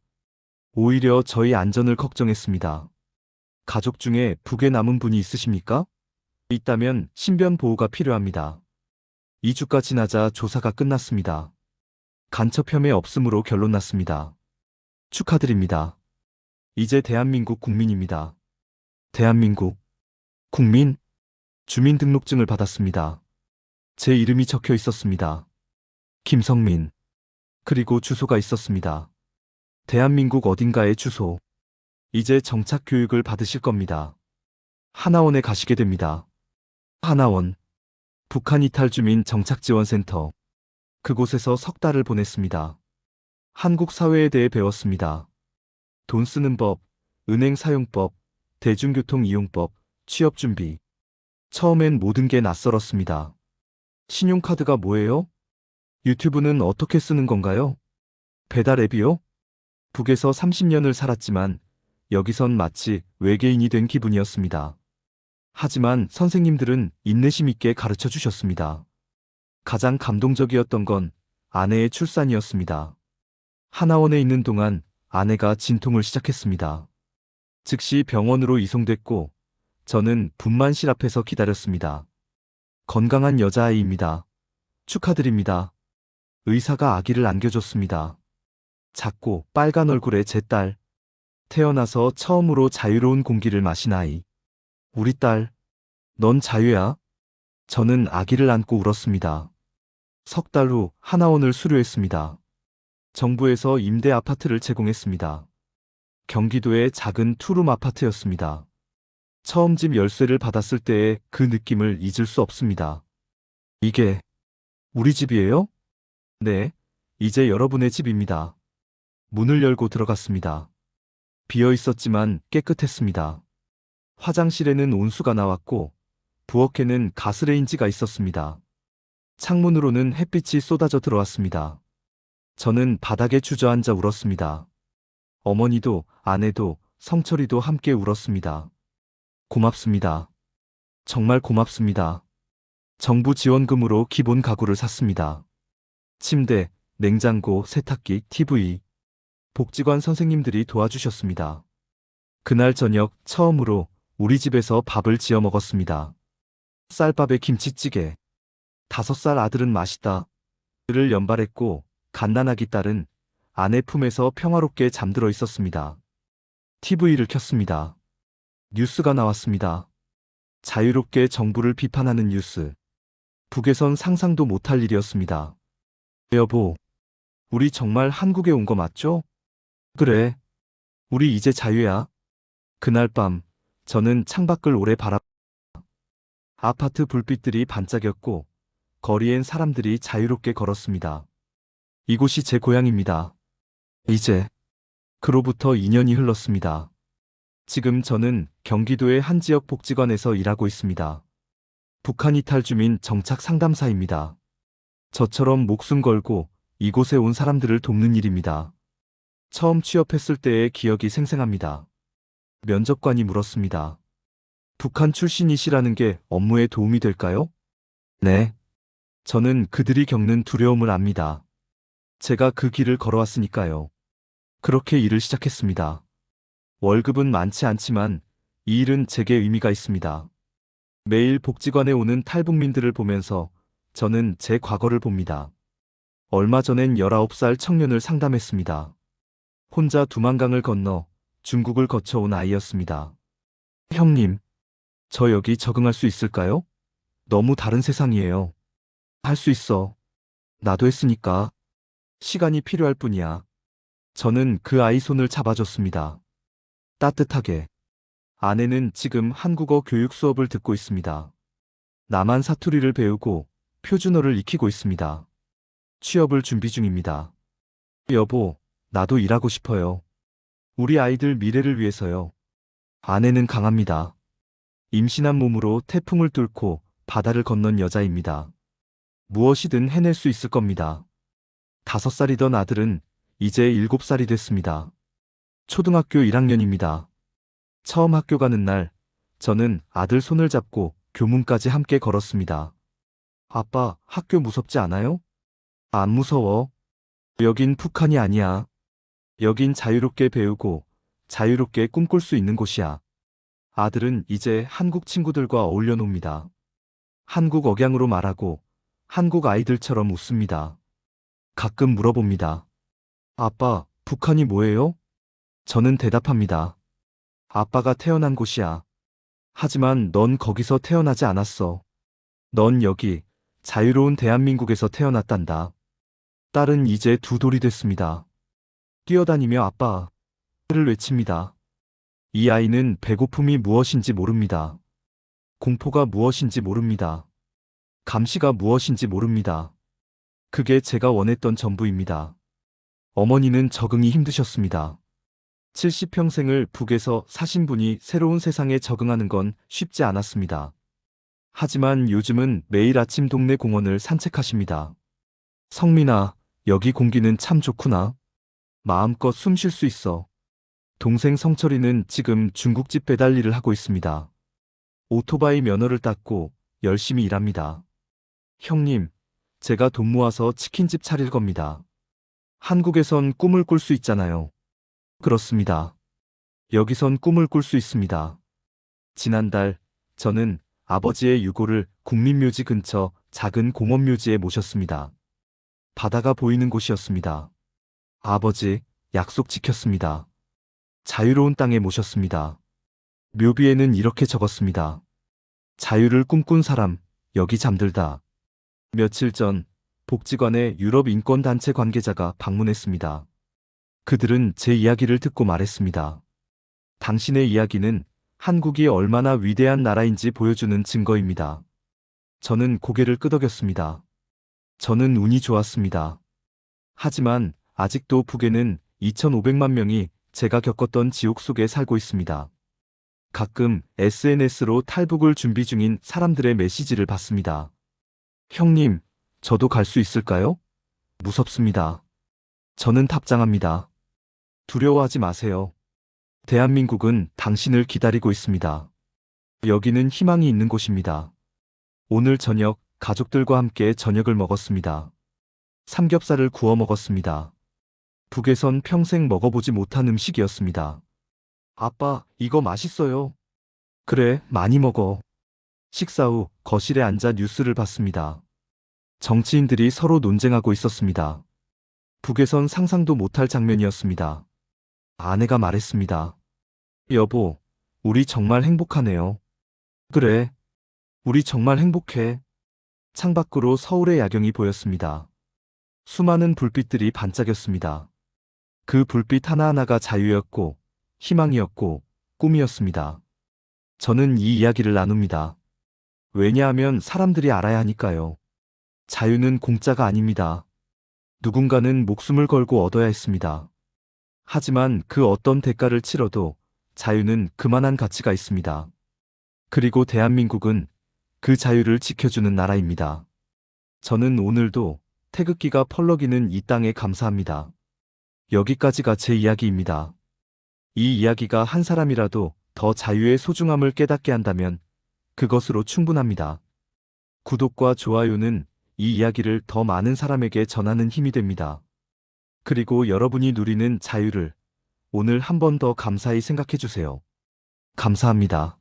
오히려 저희 안전을 걱정했습니다. 가족 중에 북에 남은 분이 있으십니까? 있다면 신변 보호가 필요합니다. 2주가 지나자 조사가 끝났습니다. 간첩 혐의 없음으로 결론 났습니다. 축하드립니다. 이제 대한민국 국민입니다. 대한민국 국민? 주민등록증을 받았습니다. 제 이름이 적혀 있었습니다. 김성민. 그리고 주소가 있었습니다. 대한민국 어딘가의 주소. 이제 정착 교육을 받으실 겁니다. 하나원에 가시게 됩니다. 하나원. 북한 이탈 주민 정착지원센터. 그곳에서 석 달을 보냈습니다. 한국 사회에 대해 배웠습니다. 돈 쓰는 법, 은행 사용법, 대중교통 이용법, 취업 준비. 처음엔 모든 게 낯설었습니다. 신용카드가 뭐예요? 유튜브는 어떻게 쓰는 건가요? 배달 앱이요? 북에서 30년을 살았지만 여기선 마치 외계인이 된 기분이었습니다. 하지만 선생님들은 인내심 있게 가르쳐 주셨습니다. 가장 감동적이었던 건 아내의 출산이었습니다. 하나원에 있는 동안 아내가 진통을 시작했습니다. 즉시 병원으로 이송됐고 저는 분만실 앞에서 기다렸습니다. 건강한 여자아이입니다. 축하드립니다. 의사가 아기를 안겨줬습니다. 작고 빨간 얼굴의 제 딸. 태어나서 처음으로 자유로운 공기를 마신 아이. 우리 딸, 넌 자유야? 저는 아기를 안고 울었습니다. 석 달 후 하나원을 수료했습니다. 정부에서 임대 아파트를 제공했습니다. 경기도의 작은 투룸 아파트였습니다. 처음 집 열쇠를 받았을 때의 그 느낌을 잊을 수 없습니다. 이게 우리 집이에요? 네, 이제 여러분의 집입니다. 문을 열고 들어갔습니다. 비어 있었지만 깨끗했습니다. 화장실에는 온수가 나왔고 부엌에는 가스레인지가 있었습니다. 창문으로는 햇빛이 쏟아져 들어왔습니다. 저는 바닥에 주저앉아 울었습니다. 어머니도 아내도 성철이도 함께 울었습니다. 고맙습니다. 정말 고맙습니다. 정부 지원금으로 기본 가구를 샀습니다. 침대, 냉장고, 세탁기, TV. 복지관 선생님들이 도와주셨습니다. 그날 저녁 처음으로 우리 집에서 밥을 지어 먹었습니다. 쌀밥에 김치찌개. 5살 아들은 맛있다. 를 연발했고 갓난아기 딸은 아내 품에서 평화롭게 잠들어 있었습니다. TV를 켰습니다. 뉴스가 나왔습니다. 자유롭게 정부를 비판하는 뉴스. 북에선 상상도 못할 일이었습니다. 여보, 우리 정말 한국에 온 거 맞죠? 그래. 우리 이제 자유야. 그날 밤, 저는 창밖을 오래 아파트 불빛들이 반짝였고, 거리엔 사람들이 자유롭게 걸었습니다. 이곳이 제 고향입니다. 이제, 그로부터 2년이 흘렀습니다. 지금 저는 경기도의 한 지역 복지관에서 일하고 있습니다. 북한 이탈 주민 정착 상담사입니다. 저처럼 목숨 걸고 이곳에 온 사람들을 돕는 일입니다. 처음 취업했을 때의 기억이 생생합니다. 면접관이 물었습니다. 북한 출신이시라는 게 업무에 도움이 될까요? 네. 저는 그들이 겪는 두려움을 압니다. 제가 그 길을 걸어왔으니까요. 그렇게 일을 시작했습니다. 월급은 많지 않지만 이 일은 제게 의미가 있습니다. 매일 복지관에 오는 탈북민들을 보면서 저는 제 과거를 봅니다. 얼마 전엔 19살 청년을 상담했습니다. 혼자 두만강을 건너 중국을 거쳐온 아이였습니다. 형님, 저 여기 적응할 수 있을까요? 너무 다른 세상이에요. 할 수 있어. 나도 했으니까. 시간이 필요할 뿐이야. 저는 그 아이 손을 잡아줬습니다. 따뜻하게. 아내는 지금 한국어 교육 수업을 듣고 있습니다. 남한 사투리를 배우고 표준어를 익히고 있습니다. 취업을 준비 중입니다. 여보, 나도 일하고 싶어요. 우리 아이들 미래를 위해서요. 아내는 강합니다. 임신한 몸으로 태풍을 뚫고 바다를 건넌 여자입니다. 무엇이든 해낼 수 있을 겁니다. 5살이던 아들은 이제 7살이 됐습니다. 초등학교 1학년입니다. 처음 학교 가는 날, 저는 아들 손을 잡고 교문까지 함께 걸었습니다. 아빠, 학교 무섭지 않아요? 안 무서워. 여긴 북한이 아니야. 여긴 자유롭게 배우고 자유롭게 꿈꿀 수 있는 곳이야. 아들은 이제 한국 친구들과 어울려 놉니다. 한국 억양으로 말하고 한국 아이들처럼 웃습니다. 가끔 물어봅니다. 아빠, 북한이 뭐예요? 저는 대답합니다. 아빠가 태어난 곳이야. 하지만 넌 거기서 태어나지 않았어. 넌 여기 자유로운 대한민국에서 태어났단다. 딸은 이제 2돌이 됐습니다. 뛰어다니며 아빠를 외칩니다. 이 아이는 배고픔이 무엇인지 모릅니다. 공포가 무엇인지 모릅니다. 감시가 무엇인지 모릅니다. 그게 제가 원했던 전부입니다. 어머니는 적응이 힘드셨습니다. 70평생을 북에서 사신 분이 새로운 세상에 적응하는 건 쉽지 않았습니다. 하지만 요즘은 매일 아침 동네 공원을 산책하십니다. 성민아, 여기 공기는 참 좋구나. 마음껏 숨 쉴 수 있어. 동생 성철이는 지금 중국집 배달 일을 하고 있습니다. 오토바이 면허를 땄고 열심히 일합니다. 형님, 제가 돈 모아서 치킨집 차릴 겁니다. 한국에선 꿈을 꿀 수 있잖아요. 그렇습니다. 여기선 꿈을 꿀 수 있습니다. 지난달 저는 아버지의 유고를 국민묘지 근처 작은 공원묘지에 모셨습니다. 바다가 보이는 곳이었습니다. 아버지, 약속 지켰습니다. 자유로운 땅에 모셨습니다. 묘비에는 이렇게 적었습니다. 자유를 꿈꾼 사람, 여기 잠들다. 며칠 전 복지관에 유럽 인권단체 관계자가 방문했습니다. 그들은 제 이야기를 듣고 말했습니다. 당신의 이야기는 한국이 얼마나 위대한 나라인지 보여주는 증거입니다. 저는 고개를 끄덕였습니다. 저는 운이 좋았습니다. 하지만 아직도 북에는 2,500만 명이 제가 겪었던 지옥 속에 살고 있습니다. 가끔 SNS로 탈북을 준비 중인 사람들의 메시지를 받습니다. 형님, 저도 갈 수 있을까요? 무섭습니다. 저는 답장합니다. 두려워하지 마세요. 대한민국은 당신을 기다리고 있습니다. 여기는 희망이 있는 곳입니다. 오늘 저녁 가족들과 함께 저녁을 먹었습니다. 삼겹살을 구워 먹었습니다. 북에선 평생 먹어보지 못한 음식이었습니다. 아빠, 이거 맛있어요. 그래, 많이 먹어. 식사 후 거실에 앉아 뉴스를 봤습니다. 정치인들이 서로 논쟁하고 있었습니다. 북에선 상상도 못할 장면이었습니다. 아내가 말했습니다. 여보, 우리 정말 행복하네요. 그래, 우리 정말 행복해. 창밖으로 서울의 야경이 보였습니다. 수많은 불빛들이 반짝였습니다. 그 불빛 하나하나가 자유였고, 희망이었고, 꿈이었습니다. 저는 이 이야기를 나눕니다. 왜냐하면 사람들이 알아야 하니까요. 자유는 공짜가 아닙니다. 누군가는 목숨을 걸고 얻어야 했습니다. 하지만 그 어떤 대가를 치러도 자유는 그만한 가치가 있습니다. 그리고 대한민국은 그 자유를 지켜주는 나라입니다. 저는 오늘도 태극기가 펄럭이는 이 땅에 감사합니다. 여기까지가 제 이야기입니다. 이 이야기가 한 사람이라도 더 자유의 소중함을 깨닫게 한다면 그것으로 충분합니다. 구독과 좋아요는 이 이야기를 더 많은 사람에게 전하는 힘이 됩니다. 그리고 여러분이 누리는 자유를 오늘 한 번 더 감사히 생각해 주세요. 감사합니다.